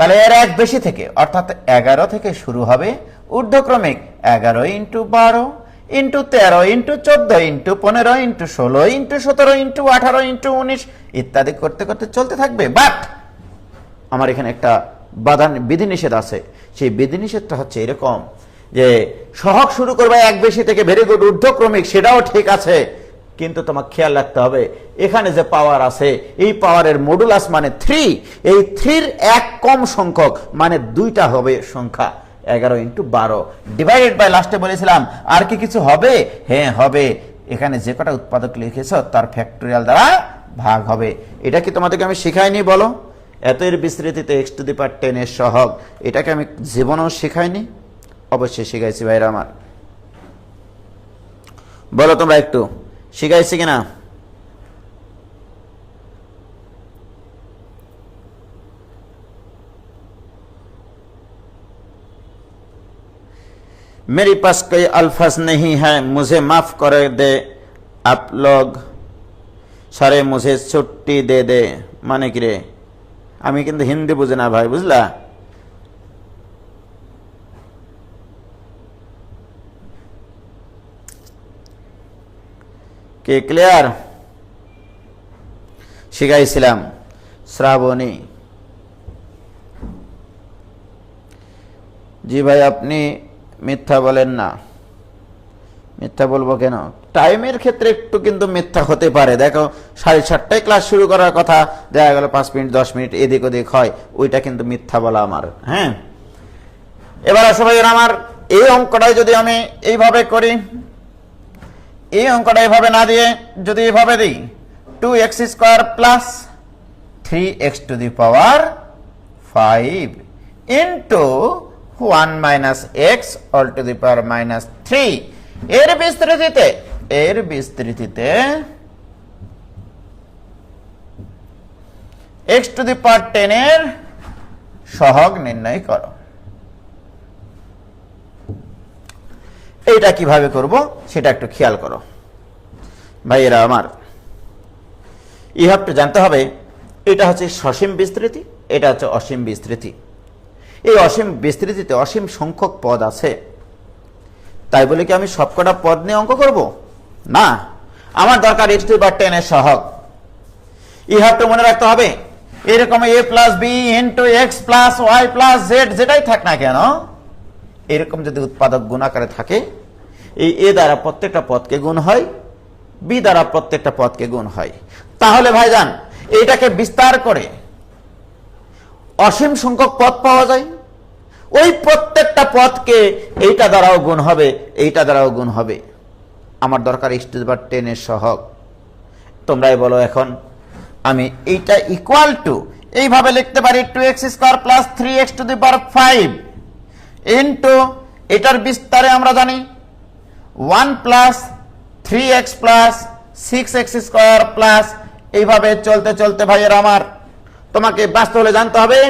তাহলে এর এক বেশি থেকে অর্থাৎ 11 থেকে শুরু হবে ঊর্ধ্বক্রমিক 11 into 12 into 13 into 14 into 15 into 16 into 17 into 18 into 19 ইত্যাদি করতে করতে চলতে থাকবে। বাট আমার এখানে একটা বিধিনিষেধ আছে। সেই বিধিনিষেধটা হচ্ছে এরকম যে সহগ শুরু করবে এক বেশি থেকে, ভেরি গুড, ঊর্ধ্বক্রমিক, সেটাও ঠিক আছে, কিন্তু তোমাকে খেয়াল রাখতে হবে এখানে যে পাওয়ার আছে এই পাওয়ারের মডুলাস মানে 3, এই 3 এক কম সংখ্যক মানে 2টা হবে সংখ্যা 11 ইন্টু 12 ডিভাইডেড বাই, লাস্টে বলেছিলাম আর কি কিছু হবে? হ্যাঁ হবে, এখানে যে কটা উৎপাদক লিখেছ তার ফ্যাক্টোরিয়াল দ্বারা ভাগ হবে। এটা কি তোমাদেরকে আমি শিখাইনি বলো? এত এর বিস্তৃতিতে x⁻10 এর সহগ, এটাকে আমি জীবনেও শিখাইনি? অবশ্যই শিখাইছি ভাইরা আমার, বলো তোমরা একটু শিখাইছি কিনা? मेरे पास कोई अल्फाज नहीं है, मुझे माफ कर दे आप लोग सारे, मुझे छुट्टी दे दे মানে কি রে? আমি কিন্তু হিন্দি বুঝি না ভাই, বুঝলা? কে ক্লিয়ার? শিখাইছিলাম শ্রাবণী। জি ভাই, আপনি মিথ্যা বলেন না। মিথ্যা বলবো কেন? টাইমের ক্ষেত্রে একটু কিন্তু মিথ্যা হতে পারে। দেখো 7:30টায় ক্লাস শুরু করার কথা, দেখা গেল 5 মিনিট 10 মিনিট এদিক ওদিক হয়, ওইটা কিন্তু মিথ্যা বলা আমার। হ্যাঁ, এবার আসো ভাই, আমার এই অঙ্কটাই যদি আমি এইভাবে করি, এই অঙ্কটা এভাবে না দিয়ে যদি এভাবে দিই 2x² plus 3x two the power 5 into 1 minus x all to the power minus 3, এর বিস্তৃতিতে x টু দি পাওয়ার 10 এর সহগ নির্ণয় করো। এইটা কিভাবে করব সেটা একটু খেয়াল করো ভাইয়েরা আমার। ইউ হ্যাভ টু জানতে হবে এটা হচ্ছে সসীম বিস্তৃতি, এটা হচ্ছে অসীম বিস্তৃতি। এই অসীম বিস্তৃতিতে অসীম সংখ্যক পদ আছে, তাই বলে কি আমি সবকটা পদ নিয়ে অঙ্ক করব? না, আমার দরকার x টু দি পাওয়ার 10 এর সহগ। ইউ হ্যাভ টু মনে রাখতে হবে এরকম a plus b into x plus y plus z যেটাই থাক না কেন, এরকম যদি উৎপাদক গুণ আকারে থাকে, এই এ দ্বারা প্রত্যেকটা পদকে গুণ হয়, বি দ্বারা প্রত্যেকটা পদকে গুণ হয়, তাহলে ভাইজান এইটাকে বিস্তার করে অসীম সংখ্যক পদ পাওয়া যায়। ওই প্রত্যেকটা পদকে এইটা দ্বারাও গুণ হবে, এইটা দ্বারাও গুণ হবে। আমার দরকার x টু দি পাওয়ার 10 এর সহগ। তোমরাই বলো এখন, আমি এইটা ইকুয়াল টু এইভাবে লিখতে পারি 2x² plus 3x two the power 5 into এটার বিস্তারে আমরা জানি 1 plus 3x plus 6x² plus, এইভাবে চলতে চলতে ভাইয়ের আমার তোমাকে ব্যস্ত হলে জানতে হবে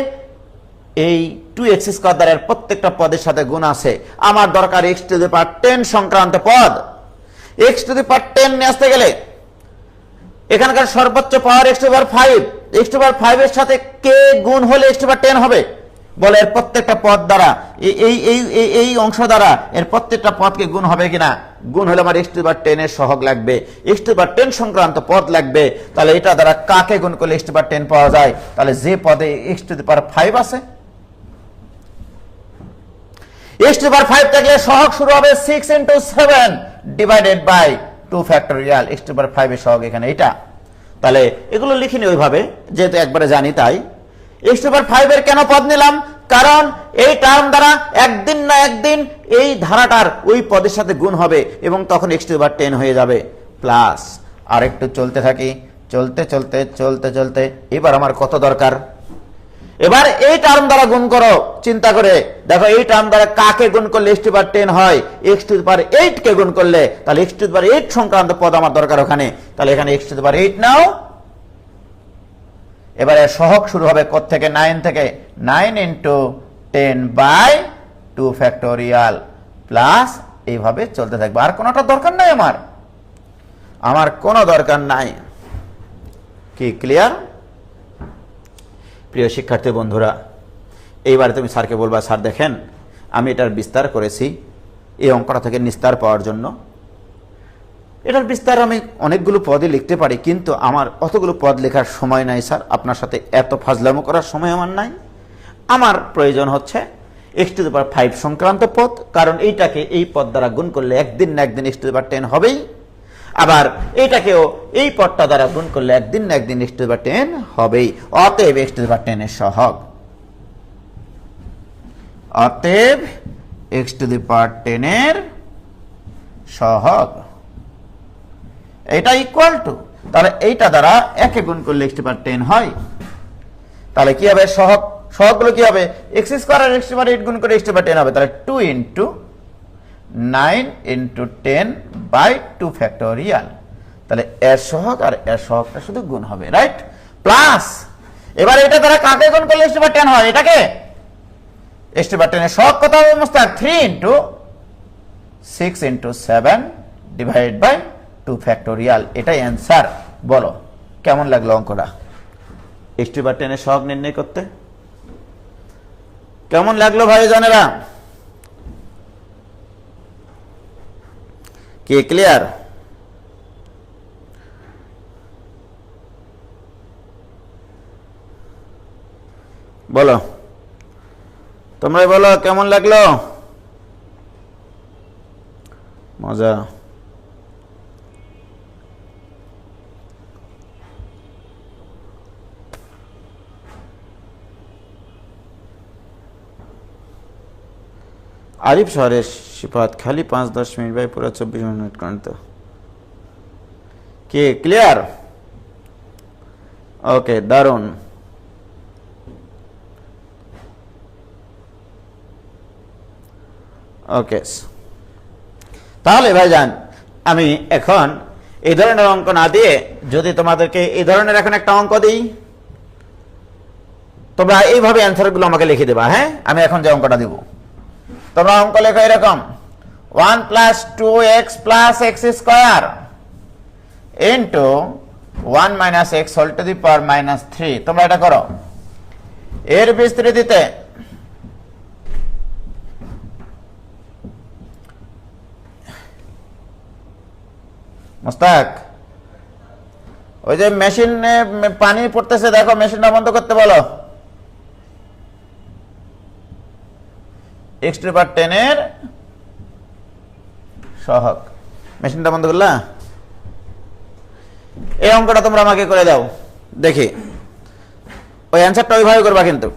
এই 2x² দ্বারা প্রত্যেকটা পদের সাথে গুণ আছে। আমার দরকার x টু দি পাওয়ার 10 সংক্রান্ত পদ। x টু দি পাওয়ার 10 নিয়ে আসতে গেলে এখানকার সর্বোচ্চ power x to the power 5, x to the power 5 এর সাথে কে গুণ হলে x টু দি পাওয়ার 10 হবে? বলে এর প্রত্যেকটা পদ দ্বারা এই অংশ দ্বারা এর প্রত্যেকটা পদকে গুণ হবে কিনা? গুণ হলে আমার x টু দি পাওয়ার 10 এর সহগ লাগবে, x টু দি পাওয়ার 10 সংক্রান্ত পদ লাগবে। তাহলে এটা দ্বারা কাকে গুণ করলে x টু দি পাওয়ার 10 পাওয়া যায়? তাহলে যে পদে x টু দি পাওয়ার 5 আছে, x টু দি পাওয়ার 5 থাকলে সহগ শুরু হবে 6 into 7 divided by 2 factorial. x to the power 5 এর সহগ এখানে এটা। তাহলে এগুলো লিখিনি ওইভাবে, যেহেতু একবারে জানি তাই। x টু দি পাওয়ার 5 এর কেন পদ নিলাম? কারণ এই টার্ম দ্বারা একদিন না একদিন এই ধারাটার ওই পদের সাথে গুণ হবে এবং তখন x টু দি পাওয়ার 10 হয়ে যাবে। প্লাস আরেকটু চলতে থাকি, চলতে চলতে চলতে চলতে এবার আমার কত দরকার? এবার এই টার্ম দ্বারা গুণ করো, চিন্তা করে দেখো এই টার্ম দ্বারা কাকে গুণ করলে x টু দি পাওয়ার 10 হয়? x টু দি পাওয়ার 8 কে গুণ করলে, তাহলে x টু দি পাওয়ার 8 সংক্রান্ত পদ আমার দরকার ওখানে। তাহলে এখানে x টু দি পাওয়ার 8 নাও। এবারে সহগ শুরু হবে কোথা থেকে? 9 থেকে। 9 ইন্টু 10 বাই 2 ফ্যাক্টোরিয়াল প্লাস এইভাবে চলতে থাকবে। আর কোনোটা দরকার নাই আমার কোনো দরকার নাই। কি ক্লিয়ার? প্রিয় শিক্ষার্থী বন্ধুরা, এইবারে তুমি স্যারকে বলবা, স্যার দেখেন আমি এটার বিস্তার করেছি এই অঙ্কটা থেকে নিস্তার পাওয়ার জন্য। এটার বিস্তার আমি অনেকগুলো পদই লিখতে পারি, কিন্তু আমার অতগুলো পদ লেখার সময় নাই স্যার, আপনার সাথে এত ফাজলামো করার সময় আমার নাই। আমার প্রয়োজন হচ্ছে x⁵ সংক্রান্ত পদ, কারণ এইটাকে এই পদ দ্বারা গুণ করলে একদিন না একদিন x⁻10 হবেই, আবার এইটাকেও এই পদটা দ্বারা গুণ করলে একদিন না একদিন x⁻10 হবেই। অতএব x⁻10 এর সহগ, অতএব x⁻10 এর সহগ এটা ইকুয়াল টু, তাহলে এইটা দ্বারা একে গুণ করলে x⁻10 হয়। তাহলে কি হবে সহগ, সহগগুলো কি হবে, x² আর x⁻8 গুণ করে x⁻10 হবে, তাহলে 2 × 9 × 10/2 ফ্যাক্টোরিয়াল। তাহলে এর সহগ আর এর সহগটা শুধু গুণ হবে, রাইট? প্লাস এবার এটা দ্বারা কাকে গুণ করলে x⁻10 হয়, এটাকে। x⁻10 এর সহগ কত হবে মোস্তাক? 3 × 6 × 7/2 ফ্যাক্টোরিয়াল। এটাই অ্যান্সার। বলো কেমন লাগলো অঙ্কটা? x⁻10 এর সহগ নির্ণয় করতে কেমন লাগলো ভাই জানেরা? কি ক্লিয়ার? বলো, তোমরা বলো কেমন লাগলো? মজা। আরিফ শহরের সিফাত খালি 5-10 মিনিট ভাই, পুরো 24 মিনিট করেন তো। কি ক্লিয়ার? ওকে, দারুন। ওকে, তাহলে ভাইজান আমি এখন এই ধরনের অঙ্ক না দিয়ে যদি তোমাদেরকে এই ধরনের এখন একটা অঙ্ক দিই, তোমরা এইভাবে অ্যান্সারগুলো আমাকে লিখে দেবা। হ্যাঁ, আমি এখন যে অঙ্কটা দিব তোমরা অঙ্ক লেখো এরকম 1 + 2x + x² * 1 - x ⁻³ 3। তোমরা এটা করো। এর বিস্তৃতিতে মুস্তাক, ওই যে মেশিনে পানি পড়তেছে, দেখো মেশিনটা বন্ধ করতে বলো। x⁻10 এর সহগ, মেশিনটা বন্ধ করলা? এই অঙ্কটা তোমরা আমাকে করে দাও দেখি। ওই অ্যান্সারটা ওইভাবে করবা কিন্তু।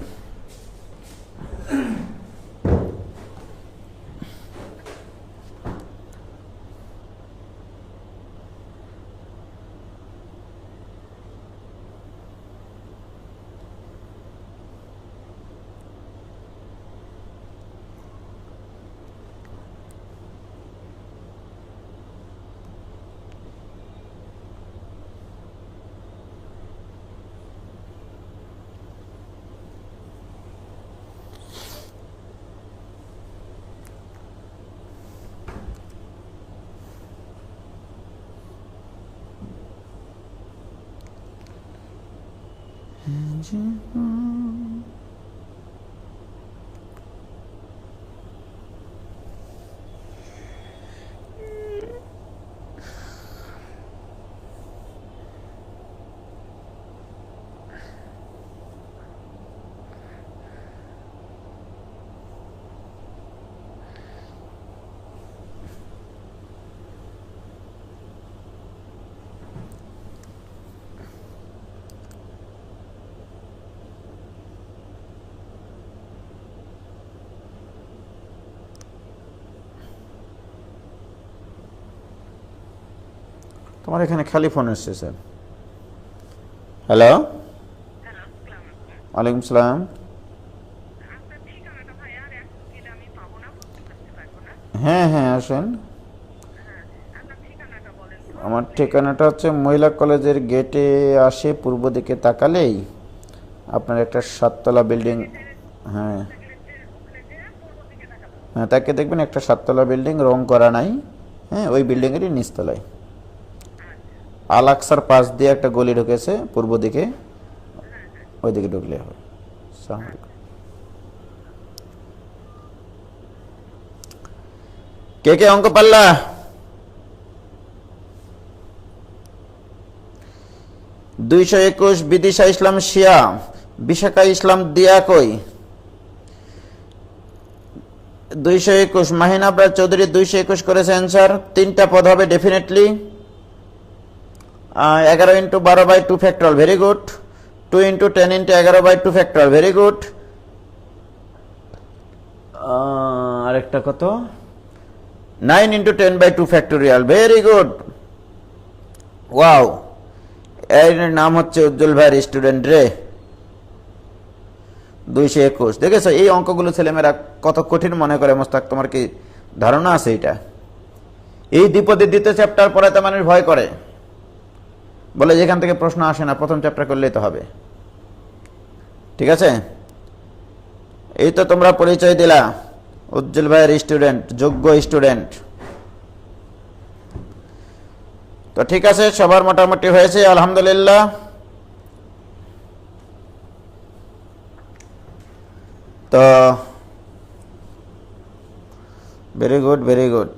তোমার এখানে খালি ফোন এসছে স্যার। হ্যালো, ওয়ালাইকুম সালাম। হ্যাঁ হ্যাঁ আসেন। আমার ঠিকানাটা হচ্ছে মহিলা কলেজের গেটে আসে পূর্ব দিকে তাকালেই আপনার একটা 7তলা বিল্ডিং। হ্যাঁ হ্যাঁ, তাকে দেখবেন একটা 7তলা বিল্ডিং, রং করা নাই। হ্যাঁ, ওই বিল্ডিংয়েরই নিচতলায় আল আকসার পাশ দিয়ে একটা গলি ঢুকেছে পূর্ব দিকে, ওই দিকে ঢুকলে হবে। আসসালামু আলাইকুম। কে কে অঙ্ক পারলা? দুইশো 21 বিদিশা ইসলাম শিয়া, বিশাখা ইসলাম দিয়া কই? 221 মাহিন আবরার চৌধুরী 221 করেছে অ্যান্সার। 3টা পদ হবে definitely. 11 × 12/2 factorial, very good. 2 × 10 × 11/2 factorial, very good. আরেকটা কত? 9 × 10/2 ফ্যাক্টরিয়াল, ভেরি গুড। ওয়াও, এর নাম হচ্ছে উজ্জ্বল ভাইয়ের স্টুডেন্ট রে। 221 দেখেছো? এই অঙ্কগুলো ছেলেমেয়েরা কত কঠিন মনে করে মোস্তাক, তোমার কি ধারণা আছে? এটা এই দ্বিপদীর দ্বিতীয় চ্যাপ্টার পড়াতে মানুষ ভয় করে, বলে যেখান থেকে প্রশ্ন আসে না, প্রথম চ্যাপ্টার করলেই তো হবে। ঠিক আছে, এই তো তোমরা পরিচয় দিলা উজ্জ্বল ভাইয়ের স্টুডেন্ট, যোগ্য স্টুডেন্ট। তো ঠিক আছে, সবার মোটামুটি হয়েছে, আলহামদুলিল্লাহ। তো ভেরি গুড, ভেরি গুড।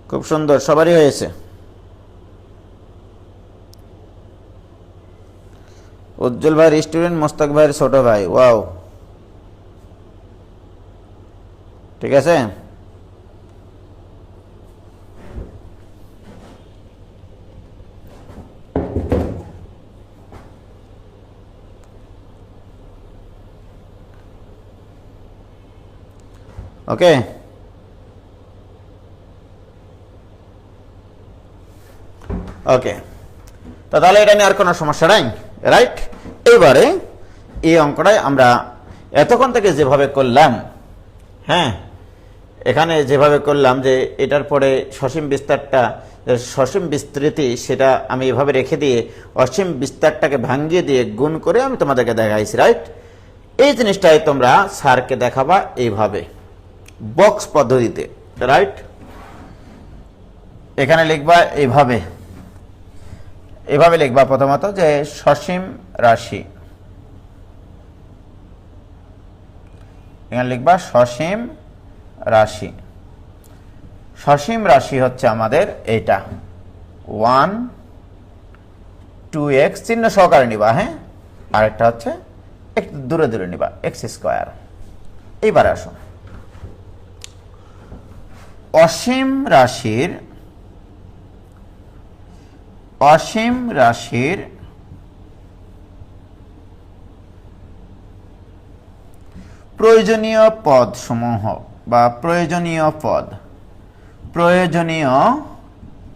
খুব সুন্দর, সবারই হয়েছে। উজ্জ্বল ভাইয়ের স্টুডেন্ট, মোস্তাক ভাইয়ের ছোট ভাই, ওয়াও, ঠিক আছে। ওকে, ওকে, তো তাহলে এটা নিয়ে আর কোনো সমস্যা নাই, রাইট? এবারে এই অঙ্কটাই আমরা এতক্ষণ থেকে যেভাবে করলাম, হ্যাঁ, এখানে যেভাবে করলাম যে এটার পরে সসীম বিস্তারটা, সসীম বিস্তৃতি, সেটা আমি এভাবে রেখে দিয়ে অসীম বিস্তারটাকে ভাঙিয়ে দিয়ে গুণ করে আমি তোমাদেরকে দেখাইছি, রাইট? এই জিনিসটাই তোমরা স্যারকে দেখাবা এইভাবে, বক্স পদ্ধতিতে, রাইট? এখানে লিখবা এইভাবে, এভাবে লিখবা প্রথমত যে সসীম রাশি, এখানে লিখবা সসীম রাশি। সসীম রাশি হচ্ছে আমাদের এইটা 1 2x, চিহ্ন সহকারে নিবা, হ্যাঁ, আরেকটা হচ্ছে একটু দূরে দূরে নিবা, x²। এইবার আসো, অসীম রাশির প্রয়োজনীয় পদ সমূহ বা প্রয়োজনীয়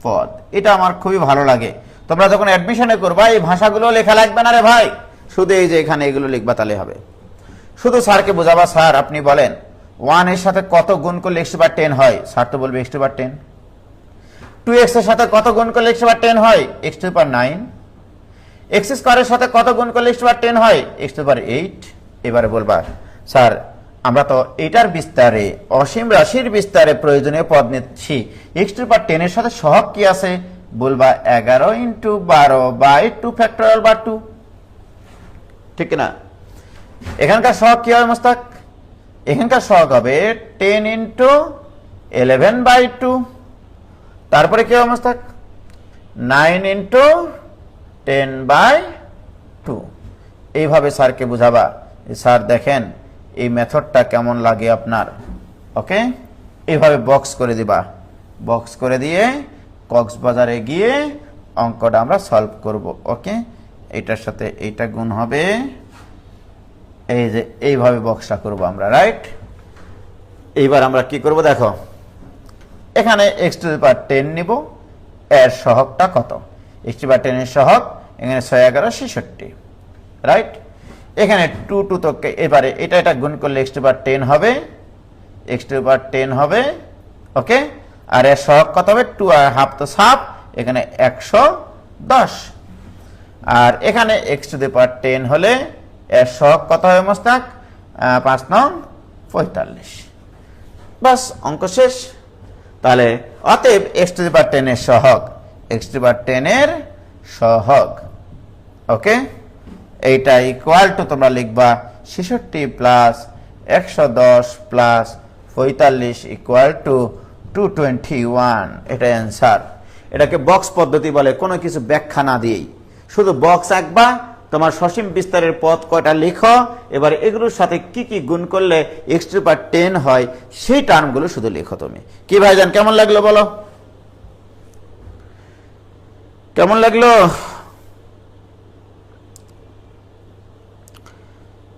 পদ, এটা আমার খুবই ভালো লাগে। তোমরা যখন অ্যাডমিশনে করবা এই ভাষাগুলো লেখা লাগবে না রে ভাই, শুধু এই যে এখানে এগুলো লিখবা, তাহলে হবে। শুধু স্যারকে বোঝাবা, স্যার আপনি বলেন 1 এর সাথে কত গুণ করলে x/10 হয়? স্যার তো বলবে x/10। 2x এর সাথে কত গুণ করলে x/10 হয়? x⁹। x² এর সাথে কত গুণ করলে x/10 হয়? x⁸। এবারে বলবা, স্যার আমরা তো এটার বিস্তারে, অসীম রাশির বিস্তারে প্রয়োজনীয় পদ নিচ্ছি, x⁻10 এর সাথে সহগ কি আছে? বলবা 11 × 12/2 ফ্যাক্টরিয়াল বা 2, ঠিক না? এখানকার সহগ কি হবে মোস্তাক? এখানকার সহগ হবে 10 × 11/2। তারপরে কি হবে মোস্তাক? 9 × 10/2। এইভাবে স্যারকে বুঝাবা, স্যার দেখেন এই মেথডটা কেমন লাগে আপনার, ওকে? এইভাবে বক্স করে দিবা, বক্স করে দিয়ে কক্সবাজারে গিয়ে অঙ্কটা আমরা সলভ করব, ওকে? এটার সাথে এইটা গুণ হবে, এই যে এইভাবে বক্সটা করব আমরা, রাইট? এইবার আমরা কি করব দেখো, এখানে x⁻10 নিব, এর সহগটা কত? x⁻10 এর সহগ এখানে 6 11 66, রাইট? এখানে 2 2 তো এবারে এটা গুণ করলে x⁻10 হবে, x⁻10 হবে, ওকে? আর এর সহগ কত হবে? 2 আর হাফ তো হাফ, এখানে 110। আর এখানে x⁻10 হলে এর সহগ কত হবে মোস্তাক? 5 নং 45। বাস, অঙ্ক শেষ। তাহলে অতএব x⁻10 এর সহগ, x⁻10 এর সহগ, ওকে, এইটা ইকুয়াল টু তোমরা লিখবা 66 প্লাস 110 প্লাস 45 ইকুয়াল টু 221। এটা অ্যান্সার। এটাকে বক্স পদ্ধতি বলে, কোনো কিছু ব্যাখ্যা না দিয়েই শুধু বক্স আঁকবা, তোমার সসীম বিস্তারের পথ কয়টা লিখো, এবার এগুলোর সাথে কি কি গুণ করলে x⁻10 হয় সেই টার্মগুলো শুধু লিখো। তুমি কি ভাইজান, কেমন লাগলো বলো? কেমন লাগলো?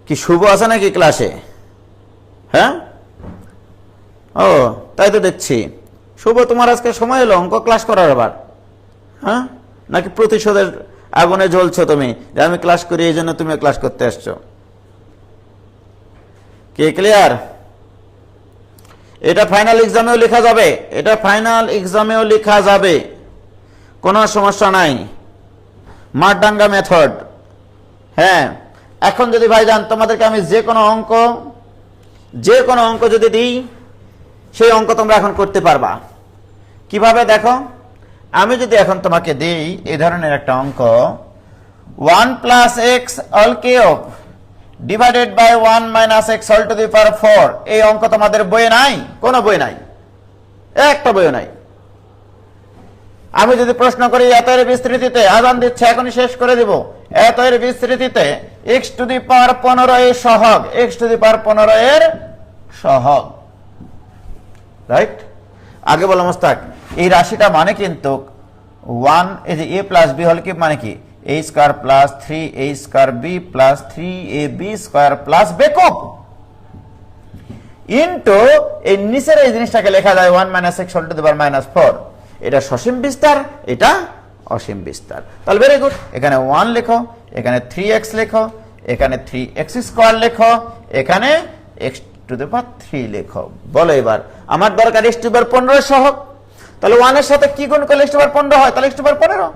কি শুভ আছে নাকি ক্লাসে? হ্যাঁ, ও তাই তো দেখছি। শুভ, তোমার আজকে সময় হলো অঙ্ক ক্লাস করার আবার? হ্যাঁ, নাকি প্রতিশোধের আগুনে জ্বলছো তুমি যে আমি ক্লাস করি এই জন্য তুমি ক্লাস করতে আসছো? কে ক্লিয়ার? এটা ফাইনাল এক্সামেও লেখা যাবে, এটা ফাইনাল এক্সামেও লেখা যাবে, কোনো সমস্যা নাই। মারডাঙ্গা মেথড। হ্যাঁ, এখন যদি ভাইজান তোমাদেরকে আমি যে কোনো অঙ্ক যদি দিই, সেই অঙ্ক তোমরা এখন করতে পারবা। কিভাবে দেখো, আমি যদি এখন তোমাকে দিই এই ধরনের একটা অঙ্ক, 1 plus x all cube divided by 1 minus x all to the power 4, এই অঙ্ক তোমাদের বইয়ে নাই, কোনো বই নাই, একটা বইও নাই। আমি যদি প্রশ্ন করি এত এর বিস্তৃতিতে, আজান দিচ্ছে এখনই শেষ করে দিব, এত এর বিস্তৃতিতে x টু দি পাওয়ার 15 এর সহগ, x টু দি পাওয়ার 15 এর সহগ, রাইট? আগে বলো মোস্তাক, এই রাশিটা মানে কিন্তু 1, এই যে a plus b whole cube মানে কি a square plus 3a square b plus 3ab square plus b cube into এই নিচের এই জিনিসটাকে লেখা যায় 1 minus x whole to the power minus 4। এটা সসীম বিস্তার, এটা অসীম বিস্তার। তাহলে ভেরি গুড, এখানে 1 লেখো, এখানে 3x লেখো, এখানে 3x স্কয়ার লেখো, এখানে x টু দি পাওয়ার 3 লেখো। বলো এবার, আমার দরকার x টু দি পাওয়ার 15 এর সহগ। তাহলে 1 এর সাথে কি গুণ করলে x টু দি পাওয়ার 15 হয়? তাহলে x to the power 15।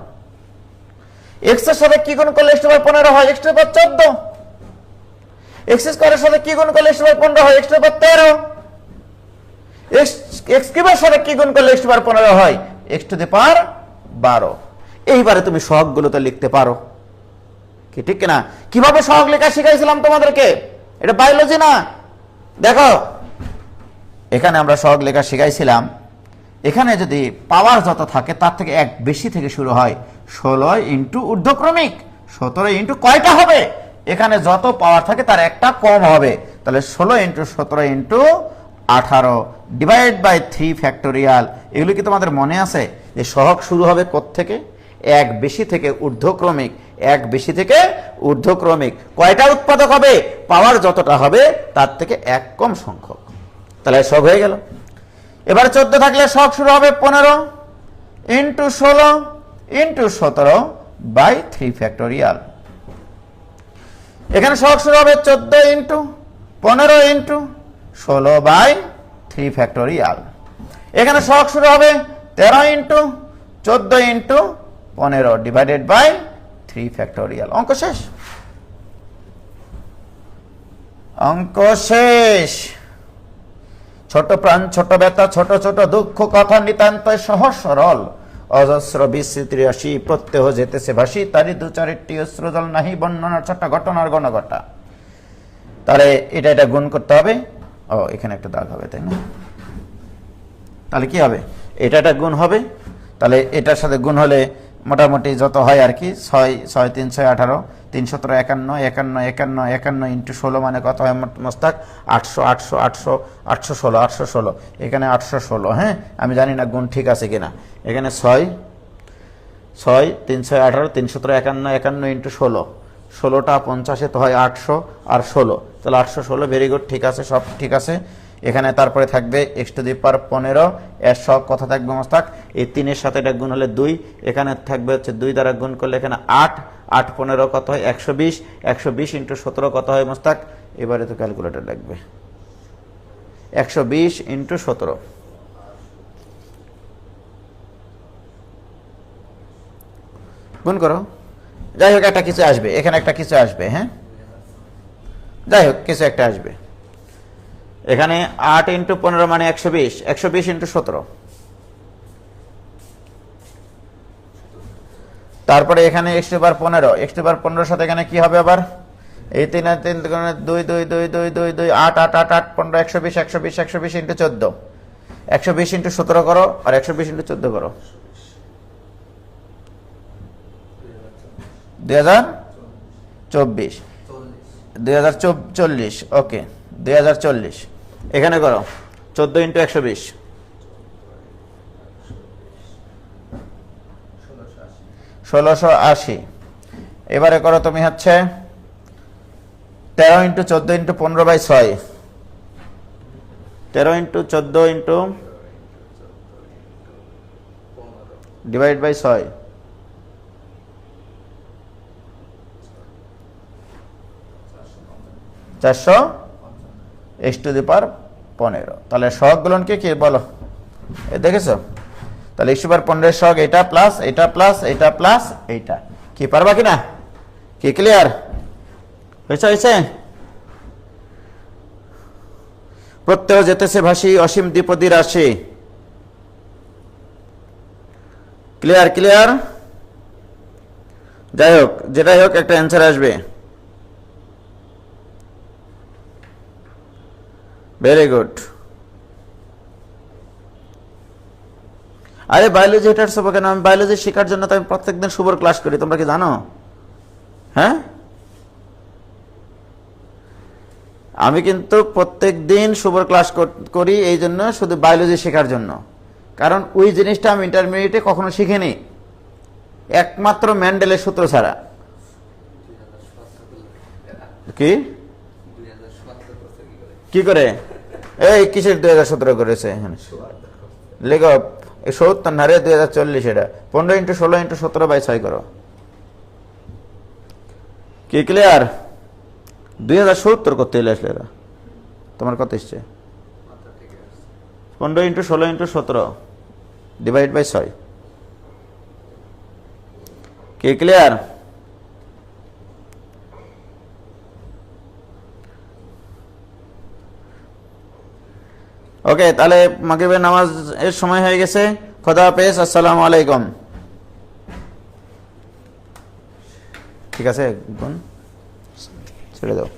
x এর সাথে কি গুণ করলে x টু দি পাওয়ার 15 হয়? x to the power 14। x স্কয়ারের সাথে কি গুণ করলে x টু দি পাওয়ার 15 হয়? x to the power 13। x কিউবের সাথে কি গুণ করলে x টু দি পাওয়ার 15 হয়? x টু দি পাওয়ার 12। এইবারে তুমি সহগগুলো তো লিখতে পারো, কি ঠিক কিনা? কিভাবে সহগ লেখা শিখাইছিলাম তোমাদেরকে, এটা বায়োলজি না? দেখো, এখানে আমরা সহগ লেখা শিখাইছিলাম, এখানে যদি পাওয়ার যত থাকে তার থেকে এক বেশি থেকে শুরু হয়, 16 ইন্টু ঊর্ধ্বক্রমিক 17 ইন্টু কয়টা হবে? এখানে যত পাওয়ার থাকে তার একটা কম হবে, তাহলে 16 into 17 into 18 divide by 3 factorial. এগুলো কি তোমাদের মনে আছে যে সহগ শুরু হবে কোত্থেকে? এক বেশি থেকে ঊর্ধ্বক্রমিক, এক বেশি থেকে ঊর্ধ্বক্রমিক। কয়টা উৎপাদক হবে? পাওয়ার যতটা হবে তার থেকে এক কম সংখ্যক। তাহলে সব হয়ে গেল। এবার 14 থাকলে সহগ শুরু হবে 15 ইন্টু 16 ইন্টু 17 বাই 3 ফ্যাক্টোরিয়াল। এখানে সহগ শুরু হবে 14 ইন্টু 15 ইন্টু 16 বাই 3 ফ্যাক্টোরিয়াল। এখানে সহগ শুরু হবে 13 into 14 into 15 divided by 3 factorial. অঙ্ক শেষ, অঙ্ক শেষ। ছোট প্রাণ, ছোট ব্যথা, ছোট ছোট দুঃখ, কথা নিতান্ত সহজ সরল, অজস্র বিস্মৃতি রাশি, প্রত্যহ যেতেছে ভাসি, তারই দু চারিটি অশ্রুজল নাহি বর্ণনার ছোট ঘটনার গণঘটা। তাহলে এটা গুণ করতে হবে। ও, এখানে একটা দাগ হবে, তাই না? তাহলে কি হবে? এটা গুণ হবে, তাহলে এটার সাথে গুণ হলে মোটামুটি যত হয় আর কি, 6 6 3 6 18 3 17 51 51 51 51 ইন্টু 16 মানে কত হয় মোস্তাক? 800 800 800 816 816। এখানে 816। হ্যাঁ, আমি জানি না গুণ ঠিক আছে কিনা। এখানে 6 6 3 6 18 3 17 51 51 ইন্টু 16, 16টা 50 তো হয় 800 আর 16, তাহলে 816। ভেরি গুড, ঠিক আছে, সব ঠিক আছে। এখানে তারপরে থাকবে x টু দি পাওয়ার 15 এর সহগ কত থাকবে মোস্তাক? এই 3 এর সাথে এটা গুণ হলে 2, এখানে থাকবে হচ্ছে 2 দ্বারা গুণ করলে এখানে 8 8 15 কত হয়? 120 120 ইন্টু 17 কত হয় মোস্তাক? এবারে তো ক্যালকুলেটর লাগবে। 120 ইন্টু 17 গুণ করো। যাই হোক, একটা কিছু আসবে, এখানে একটা কিছু আসবে। হ্যাঁ, যাই হোক, কিছু একটা আসবে। এখানে 8 ইন্টু 15 মানে 120, 120 ইন্টু 17। তারপরে এখানে x to the power 15, x to the power 15 সাথে এখানে কি হবে আবার? এই 3 আর 3 2 2 2 2 2 2 8 8 8 8 15 120 120 120 ইন্টু 14 120 ইন্টু 17 করো আর 120 ইন্টু 14 করো 2024 2040 ওকে 2040 এখানে করো 14 ইন্টু 120 1680 এবারে করো তুমি হচ্ছে 13 into 14 into 15 by 6 13 into 14 into divide by 6 400 x to the power 15 তাহলে সহগগুলোকে কি বলো দেখেছো তাহলে x টু দি পাওয়ার 15 সহগ এটা প্লাস এটা প্লাস এটা প্লাস এইটা কি পারবা কিনা কি ক্লিয়ার হয়েছে প্রত্যয় যেতেছে ভাসি অসীম দ্বিপদী রাশি ক্লিয়ার যাই হোক যেটাই হোক একটা অ্যান্সার আসবে ভেরি গুড আরে বায়োলজি হেটার সব কেন আমি বায়োলজি শেখার জন্য তো আমি প্রত্যেকদিন শুভর ক্লাস করি তোমরা কি জানো হ্যাঁ আমি কিন্তু প্রত্যেক দিন শুভর ক্লাস করি এই জন্য শুধু বায়োলজি শেখার জন্য কারণ ওই জিনিসটা আমি ইন্টারমিডিয়েটে কখনো শিখিনি একমাত্র ম্যান্ডেলের সূত্র ছাড়া কি করে এই কিসের 2017 করেছে লেখো 70 না রে 2040 এটা 15 ইন্টু 16 ইন্টু 17 বাই 6 করো কি ক্লিয়ার 2070 করতে এলে আসলে এরা তোমার কত এসছে 15 ইন্টু 16 ইন্টু 17 ডিভাইড বাই 6 কি ক্লিয়ার ওকে তাহলে মাগরিবের নামাজ এর সময় হয়ে গেছে খোদা হাফেজ আসসালামু আলাইকুম ঠিক আছে ছেড়ে দাও